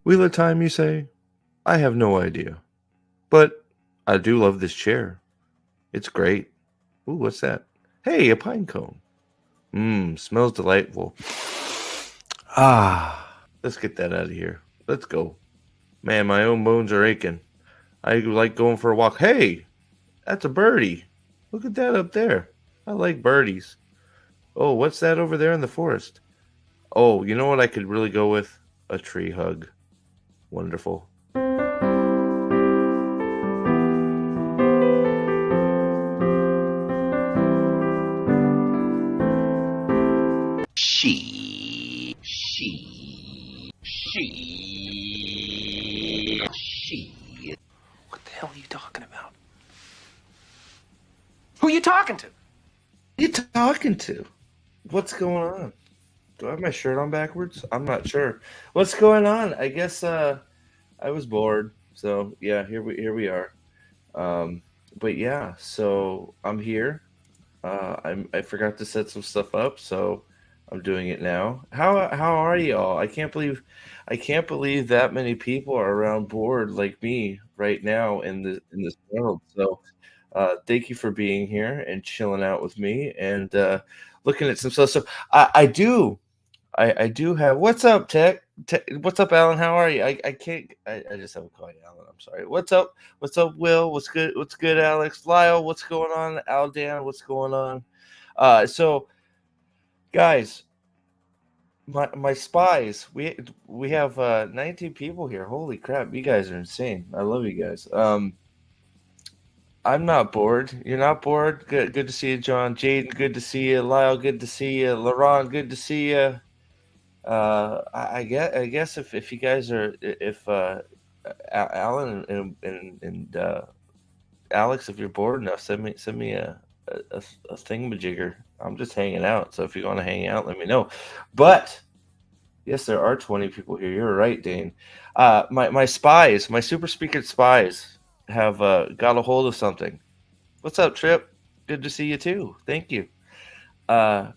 Wheel of time, you say? I have no idea. But I do love this chair. It's great. Ooh, what's that? Hey, a pine cone. Mmm, smells delightful. Let's get that out of here. Let's go. Man, my own bones are aching. I like going for a walk. Hey, that's a birdie. Look at that up there. I like birdies. Oh, what's that over there in the forest? Oh, you know what I could really go with? A tree hug. Wonderful. She, she, she, she. What the hell are you talking about? Who are you talking to? Who are you talking to? What's going on? Do I have my shirt on backwards? I'm not sure. What's going on? I guess I was bored. So yeah, here we are. Um, but yeah, so I'm here. I forgot to set some stuff up, so I'm doing it now. How are y'all? I can't believe that many people are around bored like me right now in this world. So thank you for being here and chilling out with me and looking at some stuff. So I do. I do have. What's up, Tech? What's up, Alan? How are you? I can't. I just haven't called you Alan. I'm sorry. What's up? What's up, Will? What's good? What's good, Alex? Lyle, what's going on? Aldan, what's going on? So guys, my spies. We have 19 people here. Holy crap! You guys are insane. I love you guys. I'm not bored. You're not bored. Good to see you, John. Jaden, good to see you. Lyle, good to see you. Laurent, good to see you. I guess if you guys are if Alan and Alex, if you're bored enough, send me a thingamajigger. I'm just hanging out, so if you want to hang out, let me know. But yes, there are 20 people here. You're right, Dane. My spies, my super secret spies, have got a hold of something. What's up, Trip? Good to see you too. Thank you. Uh,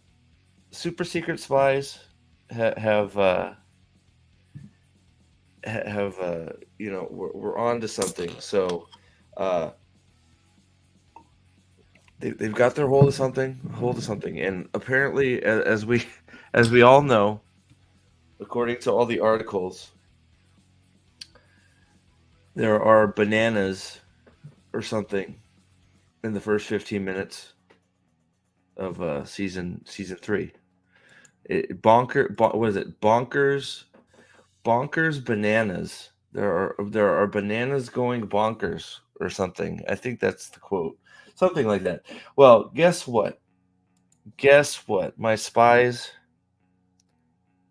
super secret spies have have we're on to something. So uh, they've got their hold of something, and apparently, as we all know, according to all the articles, there are bananas or something in the first 15 minutes of season 3. What is it? Bonkers bananas. There are bananas going bonkers or something. I think that's the quote. Something like that. Well, guess what? Guess what? My spies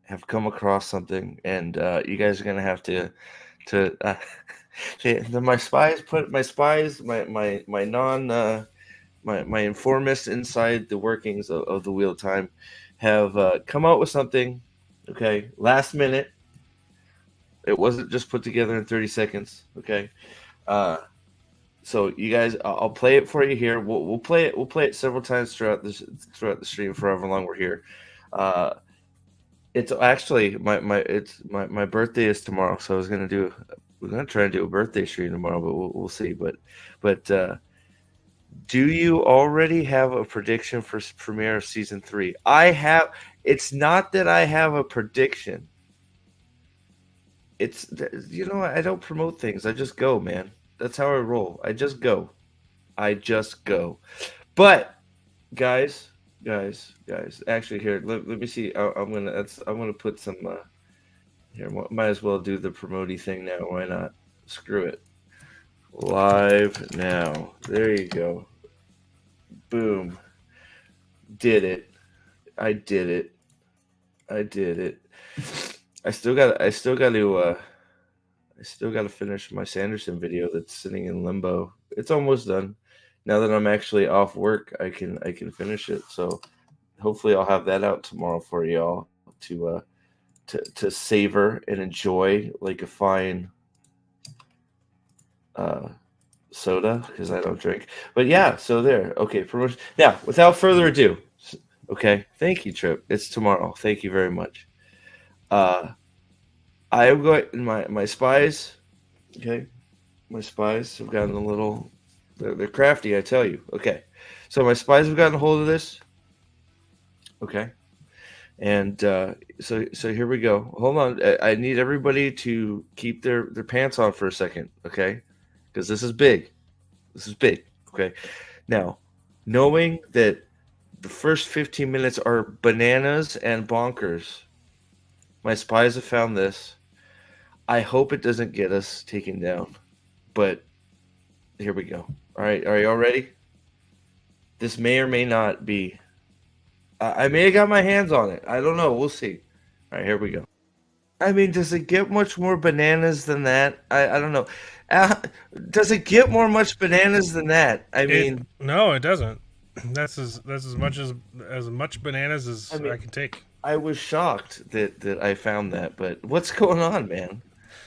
have come across something, and you guys are gonna have to. My non my informants inside the workings of the wheel of time have come out with something. Okay, last minute. It wasn't just put together in 30 seconds. Okay. Uh, so you guys, I'll play it for you here. We'll play it. We'll play it several times throughout the stream for however long we're here. Uh, it's actually my birthday is tomorrow, so we're gonna try and do a birthday stream tomorrow, but we'll see. But do you already have a prediction for premiere of season 3? I have. It's not that I have a prediction. It's I don't promote things. I just go, man. That's how I roll. I just go. I just go. But guys. Actually, here, let me see. I'm gonna put some. Here, might as well do the promoty thing now. Why not? Screw it. Live now. There you go. Boom. Did it. I did it. I did it. I still got to finish my Sanderson video that's sitting in limbo. It's almost done. Now that I'm actually off work, I can finish it. So hopefully I'll have that out tomorrow for y'all to savor and enjoy like a fine uh, soda because I don't drink. But yeah, so there. Okay, promotion. Now, without further ado, okay. Thank you, Trip. It's tomorrow. Thank you very much. Uh, I've got my spies. Okay, my spies have gotten a little. They're crafty, I tell you. Okay, so my spies have gotten a hold of this. Okay, and so here we go. Hold on, I need everybody to keep their pants on for a second. Okay, because this is big. This is big. Okay, now knowing that the first 15 minutes are bananas and bonkers, my spies have found this. I hope it doesn't get us taken down, but here we go. All right, are you all ready? This may or may not be. I may have got my hands on it. I don't know. We'll see. All right, here we go. I mean, does it get much more bananas than that? I don't know. Uh, does it get more much bananas than that? I mean, No, it doesn't. That's as much bananas as I mean, I can take. I was shocked that I found that. But what's going on, man?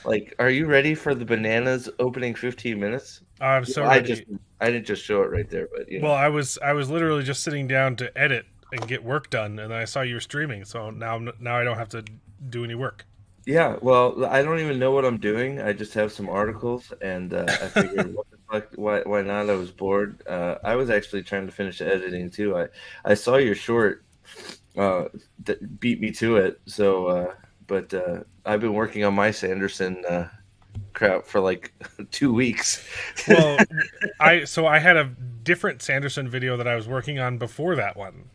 Like, are you ready for the bananas opening 15 minutes? I'm so I ready. didn't just show it right there, but Well, I was literally just sitting down to edit and get work done, and then I saw you were streaming, so now I don't have to do any work. yeah. Well, I don't even know what I'm doing. I just have some articles, and I figured, what the fuck? Why not? I was bored. I was actually trying to finish editing too. I saw your short that beat me to it. So, but I've been working on my Sanderson crap for like 2 weeks. Well, I had a different Sanderson video that I was working on before that one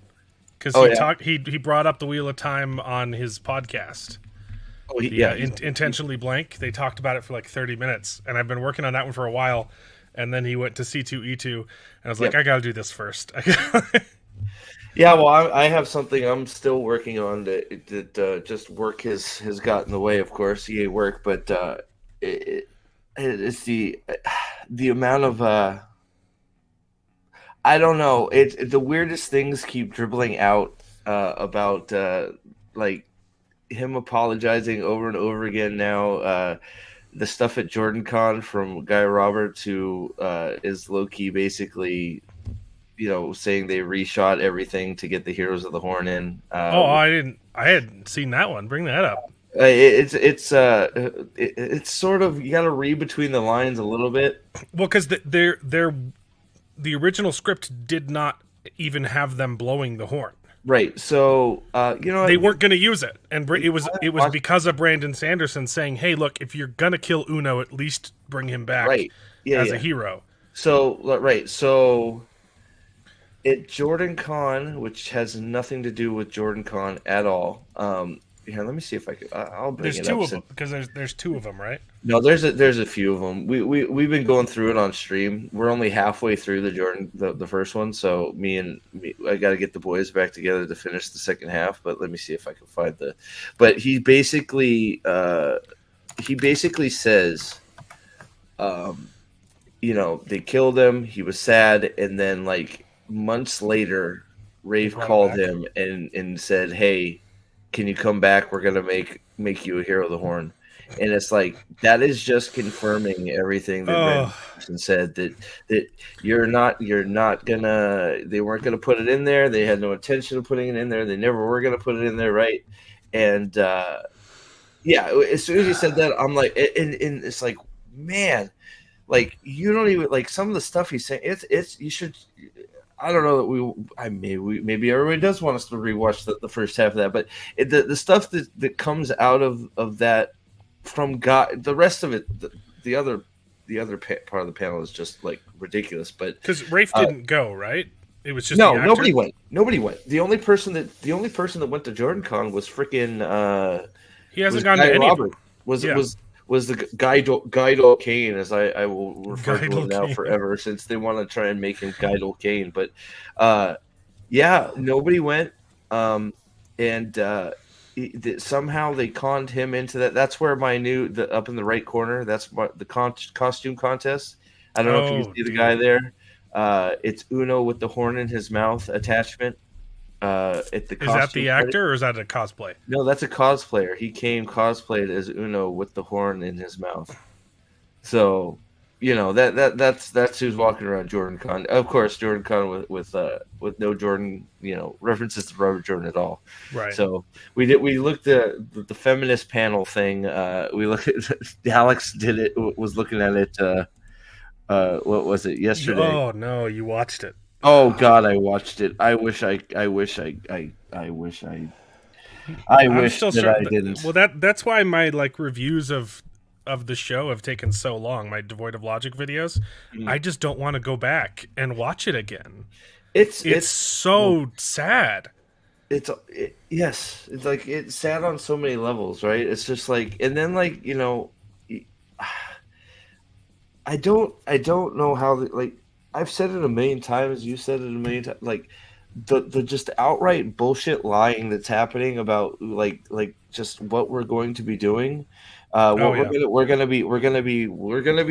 because Oh yeah. he brought up the Wheel of Time on his podcast. Oh The yeah. Intentionally Blank. They talked about it for like 30 minutes, and I've been working on that one for a while. And then he went to C2E2, and I was like, Yep. I got to do this first. Yeah, well, I have something I'm still working on that just work has got in the way. Of course, EA work, but it, it's the amount of I don't know. The weirdest things keep dribbling out about like him apologizing over and over again now. The stuff at Jordan Con from Guy Roberts, who is low key basically, saying they reshot everything to get the Heroes of the Horn in. Oh, I hadn't seen that one. Bring that up. It's sort of, you got to read between the lines a little bit. Well, because the original script did not even have them blowing the horn. Right. So They weren't going to use it, and it was because of Brandon Sanderson saying, "Hey, look, if you're gonna kill Uno, at least bring him back right. Yeah, as yeah. a hero." So right. So at Jordan Con, which has nothing to do with Jordan Con at all. Here, let me see if I can. I'll bring There's it two up. of them because there's two of them, right? No, there's a few of them. We've been going through it on stream. We're only halfway through the first one, so I got to get the boys back together to finish the second half. But let me see if I can find the. But he basically says, they killed him. He was sad, and then like months later, Rafe brought him called back? him and said, "Hey, can you come back? We're gonna make you a hero of the Horn." And it's like, that is just confirming everything that Brandon Sanderson said, that you're not gonna, they weren't gonna put it in there. They had no intention of putting it in there. They never were gonna put it in there, right? And yeah, as soon as he said that, I'm like, and it's like, man, like, you don't even, like, some of the stuff he's saying. It's you should. I don't know that maybe everybody does want us to rewatch the first half of that, but the stuff that comes out of that from God, the rest of it, the other part of the panel is just like ridiculous. But Because Rafe didn't go, right? It was just no, the actor? nobody went. The only person that went to Jordan Con was freaking He hasn't was gone Guy to any. Robert. Yeah. Was the Guido Kane, as I will refer to Guido him now Kane. forever, since they want to try and make him Guido Kane. But yeah, nobody went, and somehow they conned him into that. That's where up in the right corner. That's the costume contest. I don't know if you can see the guy there. It's Uno with the horn in his mouth attachment. At the Is that the actor or is that a cosplay? No, that's a cosplayer. He came cosplayed as Uno with the horn in his mouth. So that's who's walking around Jordan Con. Of course, Jordan Con with no Jordan, references to Robert Jordan at all. Right. So we looked at the feminist panel thing. We looked at Alex did it was looking at it. What was it yesterday? Oh no, you watched it. Oh God, I watched it. I wish I wish I'm still that sure. I didn't. Well, that's why my reviews of the show have taken so long. My devoid of logic videos. I just don't want to go back and watch it again. It's so sad. Yes, it's like it's sad on so many levels, right? It's just like, and then I don't know how I've said it a million times. You said it a million times. Like the just outright bullshit lying that's happening about just what we're going to be doing. We're gonna be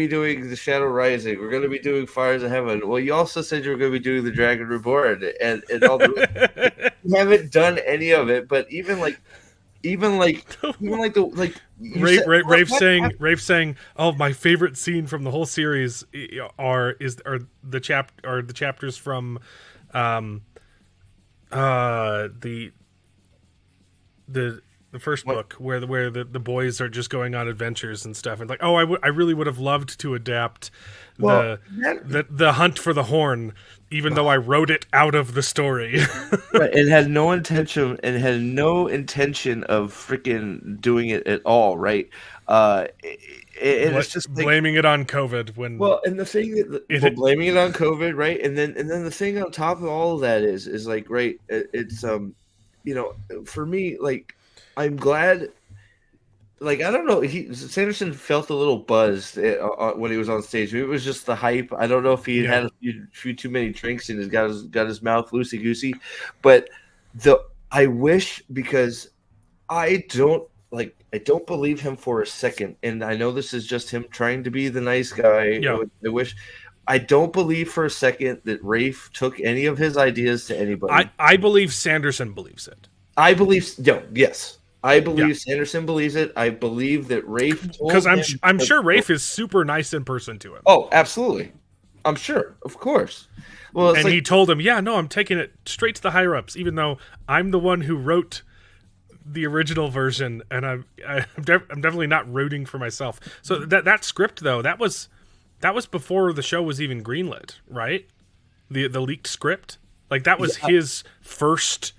doing the Shadow Rising. We're gonna be doing Fires of Heaven. Well, you also said you were gonna be doing the Dragon Reborn and all the. You haven't done any of it, but Rafe saying, "Oh, my favorite scene from the whole series are the chapters from, the first book where the boys are just going on adventures and stuff, and I really would have loved to adapt the hunt for the horn, even though I wrote it out of the story." Right, it had no intention of freaking doing it at all, right? It's just blaming it on COVID when and the thing blaming it on COVID, right? And then the thing on top of all of that is right. It's for me, I'm glad. I don't know. Sanderson felt a little buzzed when he was on stage. Maybe it was just the hype. I don't know if he had a few too many drinks and got his mouth loosey goosey. But I wish, because I don't believe him for a second. And I know this is just him trying to be the nice guy. Yeah. I don't believe for a second that Rafe took any of his ideas to anybody. I believe Sanderson believes it. I believe yes. I believe Sanderson believes it. I believe that Rafe told him. Because I'm sure Rafe is super nice in person to him. Oh, absolutely. I'm sure. Of course. Well, and he told him, "Yeah, no, I'm taking it straight to the higher ups, even though I'm the one who wrote the original version, and I'm definitely not rooting for myself." So that script, though, that was before the show was even greenlit, right? The leaked script, that was his first.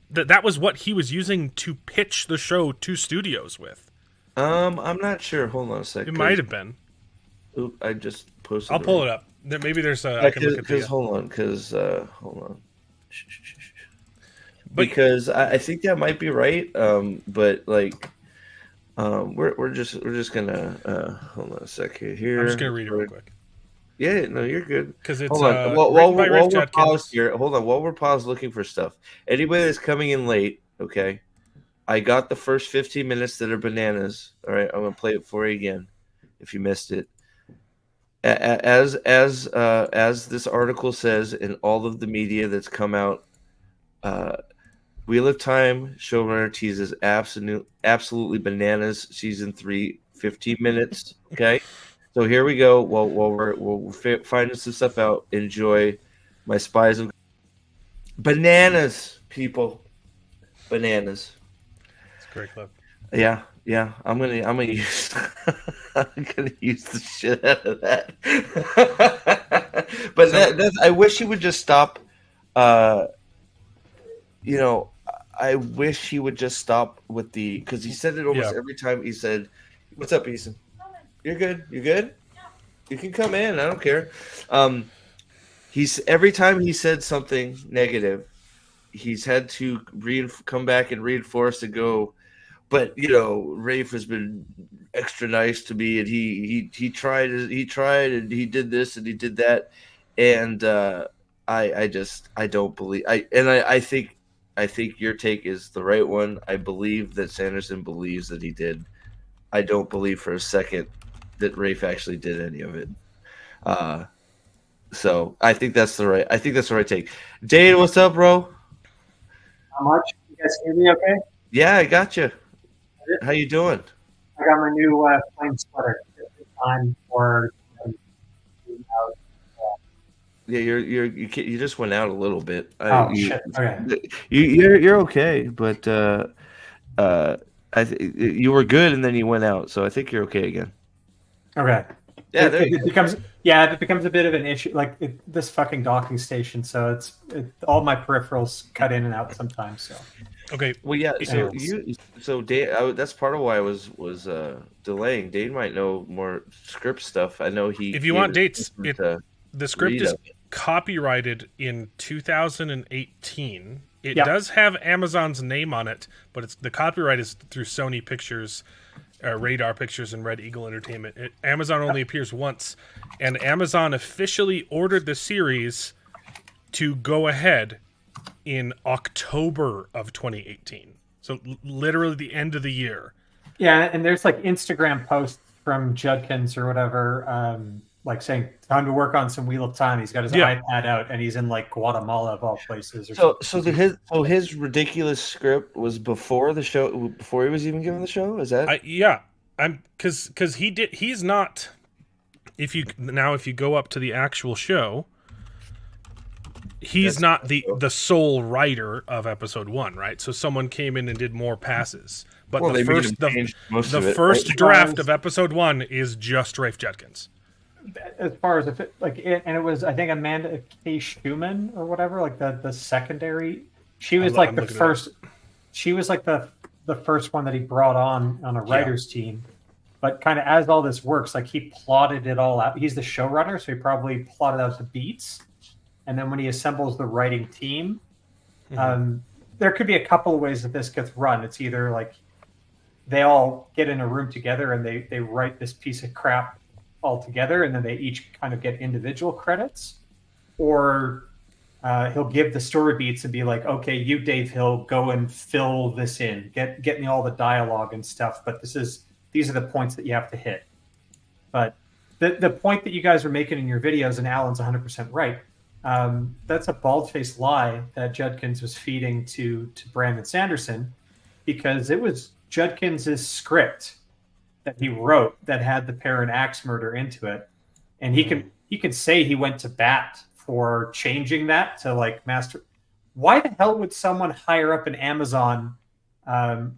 That was what he was using to pitch the show to studios with. I'm not sure. Hold on a second. It might have been. Oop, I just posted. I'll pull it up. Maybe there's a. I can look at the. Hold on. Because I think that might be right. But we're just gonna hold on a second here. I'm just gonna read it real quick. Yeah, no, you're good. Because it's while we're paused here. Hold on, while we're paused looking for stuff. Anybody that's coming in late, okay? I got the first 15 minutes that are bananas. All right, I'm gonna play it for you again, if you missed it. As this article says in all of the media that's come out, Wheel of Time showrunner teases absolutely bananas season 3, 15 minutes. Okay. So here we go. While we're finding some stuff out, enjoy my Spies of Bananas, people. Bananas. It's a great clip. Yeah. I'm gonna use the shit out of that. But I wish he would just stop. I wish he would just stop with because he said it almost every time. He said, "What's up, Ethan? You're good. You good? You can come in. I don't care." Every time he said something negative, he's had to come back and reinforce and go. But Rafe has been extra nice to me, and he tried and he did this and he did that, and I don't believe I think your take is the right one. I believe that Sanderson believes that he did. I don't believe for a second that Rafe actually did any of it. So I think that's the right take. Dade, what's up, bro? How much? You guys hear me okay? Yeah, I got you. How you doing? I got my new flame sweater. Time for Yeah, you just went out a little bit. Oh shit. Okay. You're okay, but you were good, and then you went out. So I think you're okay again. Okay. Yeah, there you It go. becomes a bit of an issue. Like this fucking docking station. So all my peripherals cut in and out sometimes. So Okay. Well, yeah. So Anyways. Dave, that's part of why I was delaying. Dave might know more script stuff. I know he. If you gave want it dates, to to the script read is up. copyrighted in 2018. It Yep. does have Amazon's name on it, but the copyright is through Sony Pictures, Radar Pictures, and Red Eagle Entertainment. Amazon only appears once, and Amazon officially ordered the series to go ahead in October of 2018. So literally the end of the year. Yeah, and there's like Instagram posts from Judkins or whatever, like saying time to work on some Wheel of Time. He's got his Yeah. iPad out and he's in like Guatemala of all places. Or So something. his ridiculous script was before the show, before he was even given the show. Is that? I'm because he's not. If you go up to the actual show, he's That's not the sole writer of episode 1, right? So someone came in and did more passes. But Well, the they made first him change most the of it, first right? draft of episode 1 is just Rafe Judkins. As far as if it, like, and it was, I think Amanda K. Schumann or whatever, like the secondary. She was like I'm the looking it first. She was like the first one that he brought on a writer's team. But kind of as all this works, like he plotted it all out. He's the showrunner, so he probably plotted out the beats. And then when he assembles the writing team, there could be a couple of ways that this gets run. It's either like they all get in a room together and they write this piece of crap all together, and then they each kind of get individual credits, or he'll give the story beats and be like, okay, you, Dave Hill, go and fill this in, get me all the dialogue and stuff, but these are the points that you have to hit. But the point that you guys are making in your videos, and Alan's 100% right, that's a bald-faced lie that Judkins was feeding to Brandon Sanderson, because it was Judkins' script that he wrote that had the parent axe murder into it, and he can say he went to bat for changing that to like master. Why the hell would someone higher up in Amazon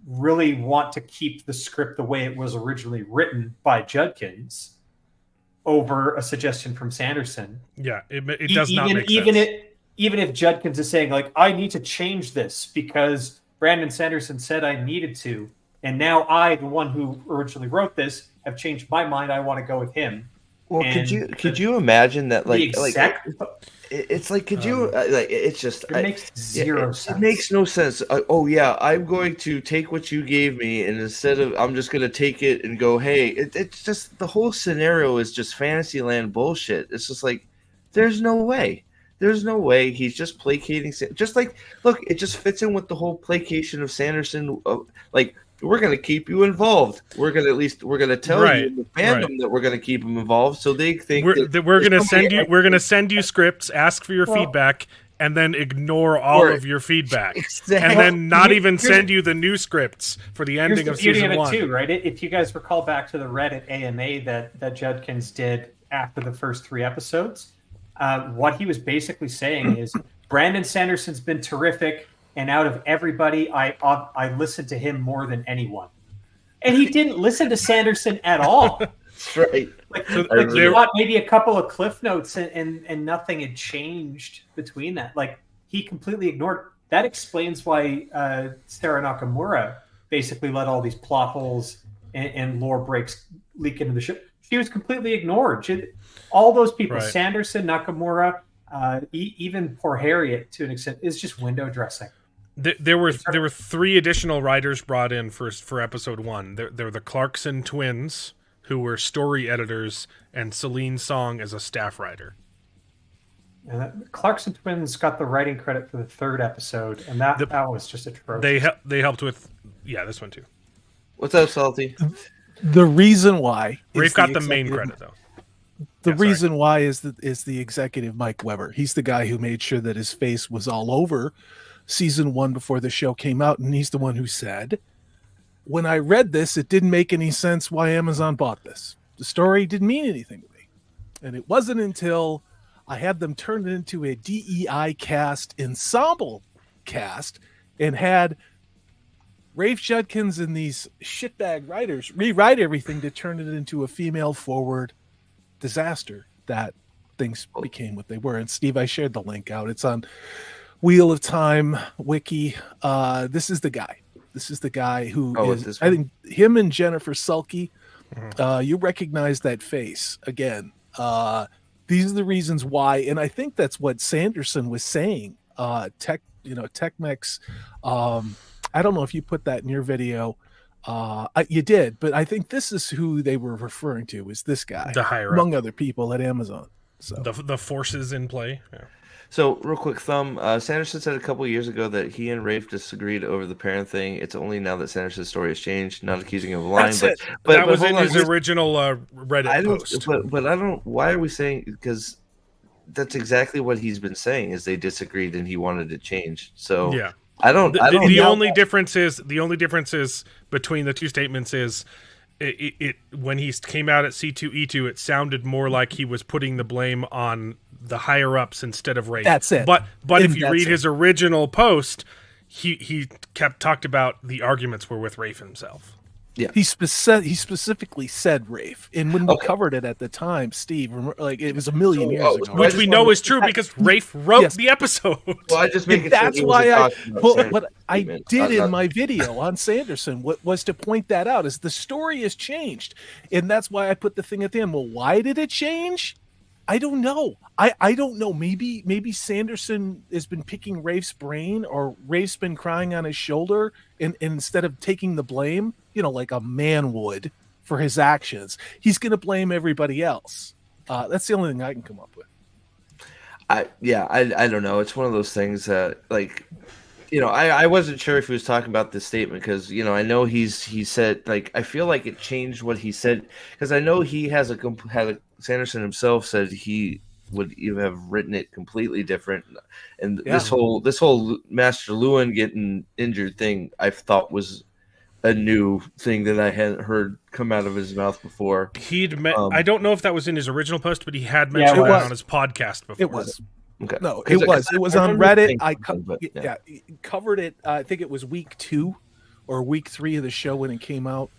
really want to keep the script the way it was originally written by Judkins over a suggestion from Sanderson? Yeah, it does not make sense. Even if Judkins is saying like, I need to change this because Brandon Sanderson said I needed to, and now I, the one who originally wrote this, have changed my mind. I want to go with him. Well, And could you imagine that? Like it's like, could you like? It's just it makes zero sense. It makes no sense. Oh yeah, I'm going to take what you gave me, and instead of I'm just going to take it and go, hey, it's just the whole scenario is just Fantasyland bullshit. It's just like there's no way. There's no way he's just placating. Just like, look, it just fits in with the whole placation of Sanderson. Like, we're going to keep you involved. We're going to tell you in the fandom that we're going to keep them involved, so they think we're going to send you scripts, ask for your feedback, and then ignore all of your feedback, and then not even send you the new scripts for the ending of season 1. Too, right? If you guys recall back to the Reddit AMA that Judkins did after the first 3 episodes, what he was basically saying is Brandon Sanderson's been terrific, and out of everybody, I listened to him more than anyone. And he didn't listen to Sanderson at all. That's right. Like he got maybe a couple of cliff notes, and nothing had changed between that. Like he completely ignored. That explains why Sarah Nakamura basically let all these plot holes and lore breaks leak into the show. She was completely ignored. All those people, Sanderson, Nakamura, even poor Harriet to an extent, is just window dressing. There were 3 additional writers brought in for episode 1. They're the Clarkson twins, who were story editors, and Celine Song as a staff writer. And Clarkson twins got the writing credit for the 3rd episode, and that was just atrocious. They helped with this one too. What's up, Salty? The reason why Rafe got the main credit though. The reason why is the executive Mike Weber. He's the guy who made sure that his face was all over season 1 before the show came out, and he's the one who said, when I read this, it didn't make any sense why Amazon bought this. The story didn't mean anything to me. And it wasn't until I had them turn it into a DEI cast ensemble cast and had Rafe Judkins and these shitbag writers rewrite everything to turn it into a female forward disaster that things became what they were. And Steve, I shared the link out. It's on Wheel of Time wiki. This is the guy. This is the guy who is, I think him and Jennifer Sulky, you recognize that face again. These are the reasons why, and I think that's what Sanderson was saying. Tech-Mex, I don't know if you put that in your video. You did, but I think this is who they were referring to, is this guy, the higher among up. other people at Amazon. So The forces in play. Yeah. So, real quick, Sanderson said a couple years ago that he and Rafe disagreed over the parent thing. It's only now that Sanderson's story has changed. Not accusing him of lying, but that was in his original Reddit post. But I don't. Why are we saying? Because that's exactly what he's been saying. Is they disagreed and he wanted to change. So yeah, I don't. The only difference is between the two statements is. It when he came out at C2E2, it sounded more like he was putting the blame on the higher ups instead of Rafe. That's it. But if you read his original post, he talked about the arguments were with Rafe himself. Yeah, he specifically said Rafe, and when we covered it at the time, Steve, like it was a million years ago, which we know is true because Rafe wrote the episode. Well, I just make it. That's why what I did in my video on Sanderson was to point that out, is the story has changed, and that's why I put the thing at the end. Well, why did it change? I don't know. I don't know. Maybe Sanderson has been picking Rafe's brain, or Rafe's been crying on his shoulder, and instead of taking the blame, like a man would for his actions, he's going to blame everybody else. That's the only thing I can come up with. I don't know. It's one of those things that, I wasn't sure if he was talking about this statement because, I know he said, I feel like it changed what he said, because I know he has Sanderson himself said he would even have written it completely different. And this whole Master Lewin getting injured thing, I thought was a new thing that I hadn't heard come out of his mouth before. I don't know if that was in his original post, but he had mentioned that on his podcast before. It was. Okay. No, it was on Reddit. I covered it. I think it was week 2 or week 3 of the show when it came out.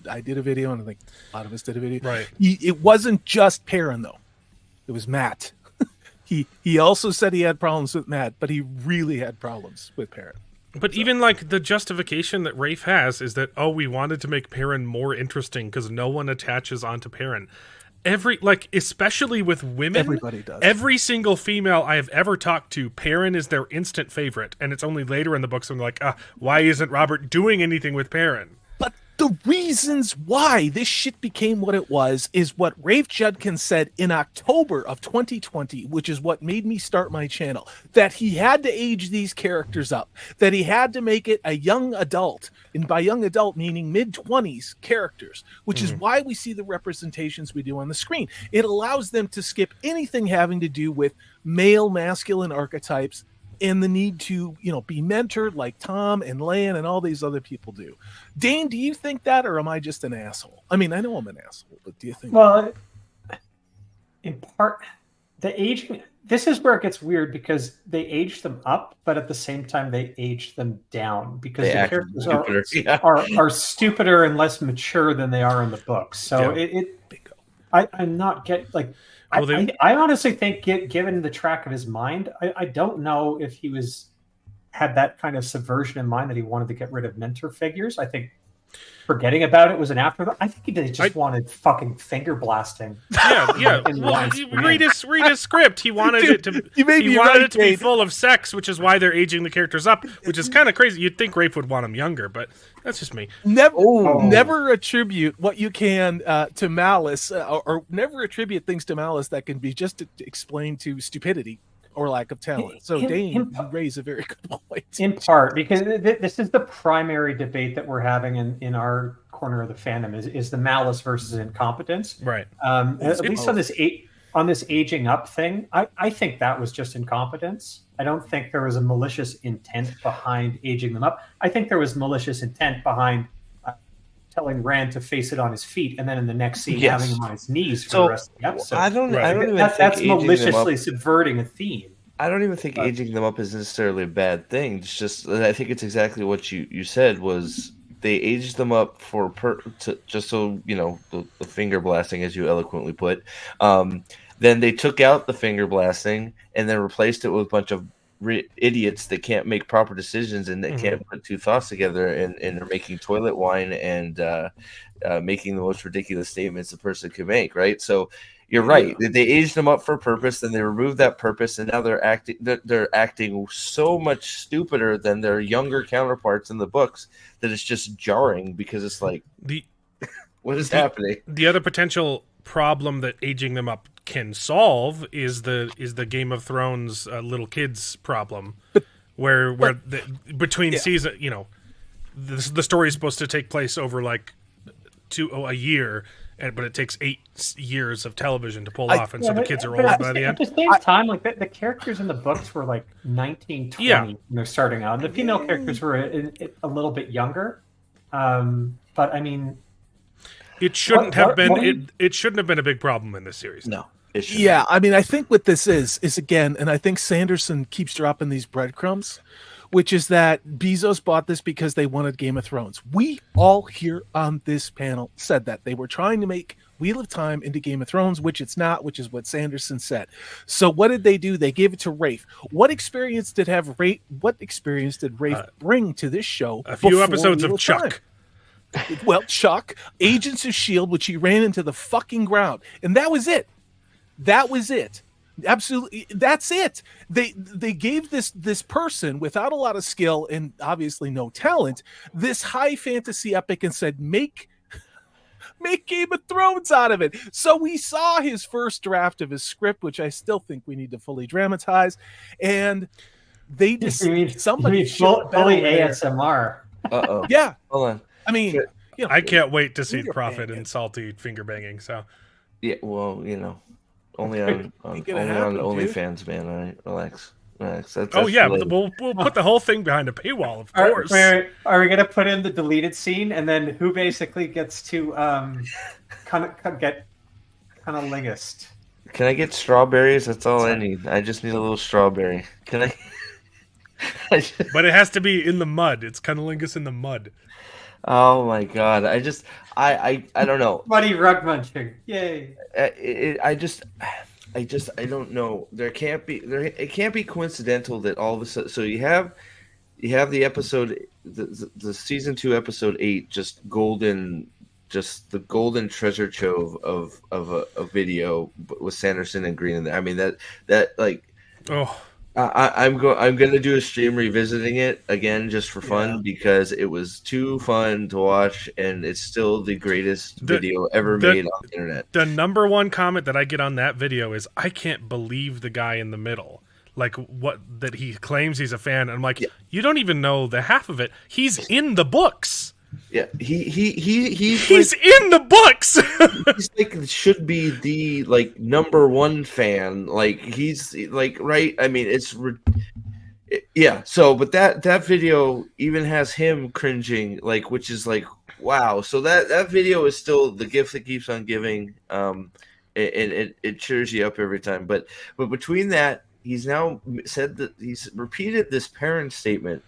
I did a video, and I think a lot of us did a video. Right. It wasn't just Perrin though. It was Matt. He also said he had problems with Matt, but he really had problems with Perrin. But even the justification that Rafe has is that, we wanted to make Perrin more interesting because no one attaches onto Perrin. Especially with women, everybody does. Every single female I have ever talked to, Perrin is their instant favorite, and it's only later in the books when they're like, why isn't Robert doing anything with Perrin? But the reasons why this shit became what it was is what Rafe Judkins said in October of 2020, which is what made me start my channel, that he had to age these characters up, that he had to make it a young adult, and by young adult meaning mid-20s characters, which is why we see the representations we do on the screen. It allows them to skip anything having to do with male masculine archetypes and the need to, be mentored like Tom and Lan and all these other people do. Dane, do you think that, or am I just an asshole? I mean, I know I'm an asshole, but do you think? Well, in part, the aging. This is where it gets weird because they age them up, but at the same time they age them down because the characters are stupider and less mature than they are in the books. So I'm not I honestly think, given the track of his mind, I don't know if he had that kind of subversion in mind that he wanted to get rid of mentor figures. I think forgetting about it was an afterthought. I think he just wanted fucking finger blasting. Yeah. Well, read his script. He wanted it to. He wanted it to be full of sex, which is why they're aging the characters up, which is kind of crazy. You'd think Rafe would want them younger, but that's just me. Never attribute what you can to malice, or never attribute things to malice that can be just explained to stupidity or lack of talent. So Dane, you raise a very good point. In part, because this is the primary debate that we're having in our corner of the fandom is the malice versus incompetence. Right. At least on this aging up thing, I think that was just incompetence. I don't think there was a malicious intent behind aging them up. I think there was malicious intent behind telling Rand to face it on his feet, and then in the next scene Yes. having him on his knees for So, the rest of the episode. I don't even That's think aging them up. maliciously subverting a theme. I don't even think aging them up is necessarily a bad thing. It's just I think it's exactly what you said was they aged them up for just so the finger blasting, as you eloquently put. Then they took out the finger blasting and then replaced it with a bunch of idiots that can't make proper decisions and that can't put two thoughts together and are making toilet wine and making the most ridiculous statements a person could make. Right, so. You're right. They aged them up for a purpose, then they removed that purpose, and now they're acting so much stupider than their younger counterparts in the books that it's just jarring because it's like, what is happening? The other potential problem that aging them up can solve is the Game of Thrones little kids problem, where between season, the story is supposed to take place over like a year. But it takes 8 years of television to pull off, and so the kids are old by the end. At the same time, like the characters in the books were like 19, 20 when they're starting out. The female characters were a little bit younger, but I mean, it shouldn't have been. It shouldn't have been a big problem in this series. No. Yeah, I mean, I think what this is again, and I think Sanderson keeps dropping these breadcrumbs, which is that Bezos bought this because they wanted Game of Thrones. We all here on this panel said that. They were trying to make Wheel of Time into Game of Thrones, which it's not, which is what Sanderson said. So what did they do? They gave it to Rafe. What experience did Rafe bring to this show? A few episodes of Chuck. Well, Chuck, Agents of S.H.I.E.L.D., which he ran into the fucking ground. And that was it. Absolutely, that's it. They gave this person without a lot of skill and obviously no talent this high fantasy epic and said make Game of Thrones out of it. So we saw his first draft of his script, which I still think we need to fully dramatize, and they just fully ASMR. Yeah, hold on. I mean, I can't wait to see Prophet and Salty finger banging. So yeah, well, only on OnlyFans, man. All right, relax. That's related. We'll put the whole thing behind a paywall, of course. Are we gonna put in the deleted scene and then who basically gets to get cunnilingus? Can I get strawberries? That's all I need. I just need a little strawberry. Can I? But it has to be in the mud. It's cunnilingus in the mud. Oh my god! I don't know. Muddy rug munching! Yay! I don't know. It can't be coincidental that all of a sudden. So you have the episode, the season 2 episode 8, just the golden treasure trove of a video with Sanderson and Green in there. I mean that like. Oh. I'm going to do a stream revisiting it again just for fun because it was too fun to watch and it's still the greatest video ever made on the internet. The number one comment that I get on that video is, I can't believe the guy in the middle. Like that he claims he's a fan. And I'm like, you don't even know the half of it. He's in the books. Yeah, he's in the books. He's like should be the number one fan. Like he's like right. I mean, yeah. So, but that video even has him cringing, which is like wow. So that video is still the gift that keeps on giving. And it cheers you up every time. But between that, he's now said that he's repeated this parent statement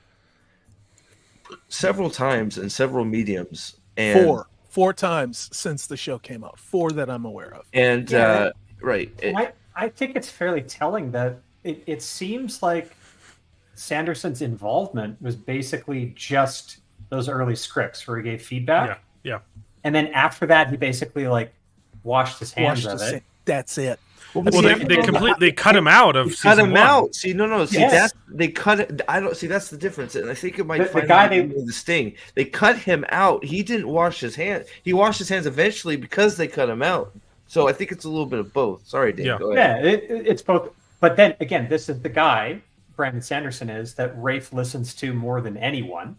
several times in several mediums, and four times since the show came out, 4 that I'm aware of. And right, I think it's fairly telling that it seems like Sanderson's involvement was basically just those early scripts where he gave feedback. Yeah. And then after that, he basically washed his hands of it. That's it. Well, they cut him out of season cut him 1. out. See, no. See, they cut it. I don't see. That's the difference, and I think it might the guy the sting. They cut him out. He didn't wash his hands. He washed his hands eventually because they cut him out. So I think it's a little bit of both. Sorry, Dan. Go ahead. Yeah, it's both. But then again, this is the guy Brandon Sanderson is that Rafe listens to more than anyone.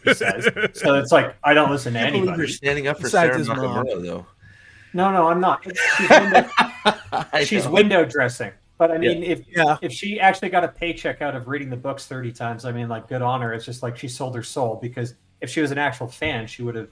He says so. It's like I don't listen to anybody. You're standing up for Sarah Nakamura, though. No, I'm not. She's window dressing. But I mean, if she actually got a paycheck out of reading the books 30 times, I mean, good on her. It's just like she sold her soul, because if she was an actual fan, she would have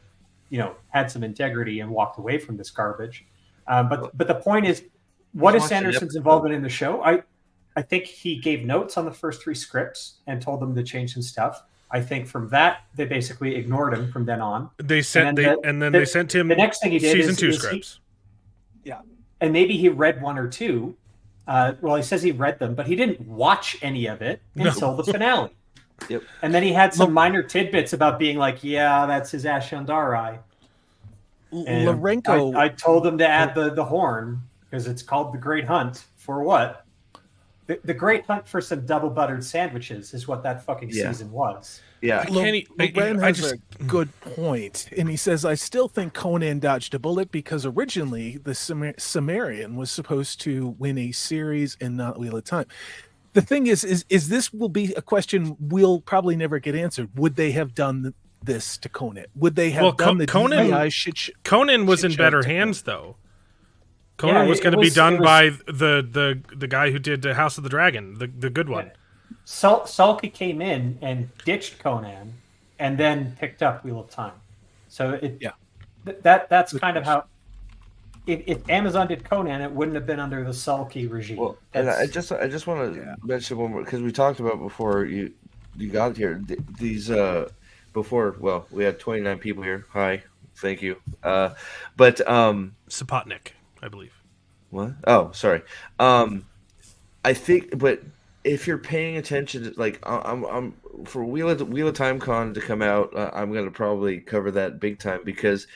had some integrity and walked away from this garbage. But the point is, what is Sanderson's involvement in the show? I think he gave notes on the first 3 scripts and told them to change some stuff. I think from that they basically ignored him from then on. They sent they sent him the next thing he did season 2 scripts. And maybe he read 1 or 2. Well, he says he read them, but he didn't watch any of it until the finale. Yep. And then he had some minor tidbits about being like, yeah, that's his Ashandari. Lourenco. I told him to add the horn because it's called the Great Hunt. For what? The Great Hunt for some double buttered sandwiches is what that fucking season was. Yeah. Loren has a good point, and he says, I still think Conan dodged a bullet because originally the Sumerian was supposed to win a series and not Wheel of Time. The thing is this will be a question we'll probably never get answered. Would they have done this to Conan? Would they have done the DIY shit? Conan was in better hands, though. Conan was going to be done by the guy who did House of the Dragon, the good one. Salky came in and ditched Conan, and then picked up Wheel of Time. So that's kind of how. If Amazon did Conan, it wouldn't have been under the Salky regime. Well, and I just want to mention one more, because we talked about before you got here these before. Well, we had 29 people here. Hi, thank you. But Sapotnik, I believe. What? Oh, sorry. I think, but if you're paying attention, to, like I'm for Wheel of Time Con to come out, I'm gonna probably cover that big time because.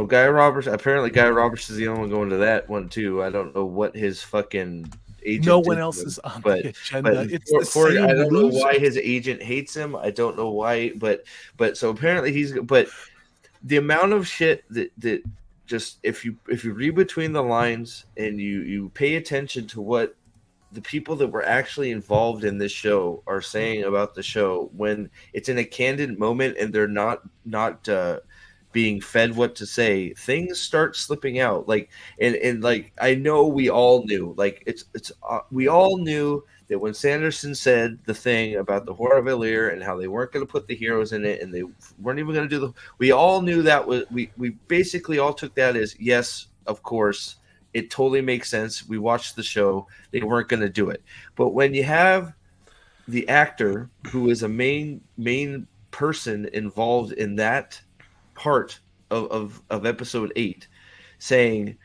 Guy Roberts. Apparently, Guy Roberts is the only one going to that one too. I don't know what his fucking agent. No one else is on the agenda. It's the same I don't know loser. why his agent hates him. I don't know why, but so apparently he's. But the amount of shit that just if you read between the lines and you pay attention to what the people that were actually involved in this show are saying about the show when it's in a candid moment and they're not being fed what to say, things start slipping out. Like, and like, I know we all knew, like, we all knew that when Sanderson said the thing about the Horror of Elir and how they weren't going to put the heroes in it and they weren't even going to do we all knew that was, we basically all took that as, yes, of course, it totally makes sense. We watched the show. They weren't going to do it. But when you have the actor who is a main person involved in that part of episode 8 saying,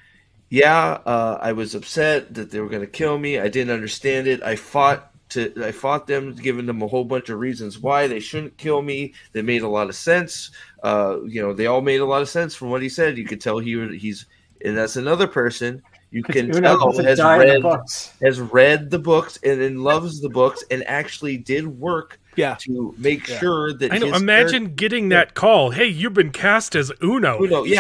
I was upset that they were going to kill me. I didn't understand it. I fought them, giving them a whole bunch of reasons why they shouldn't kill me. They made a lot of sense. They all made a lot of sense from what he said. You could tell he's, and that's another person you can tell has read the books and then loves the books and actually did work to make sure that I know. Imagine getting that call. Hey, you've been cast as Uno. Exactly.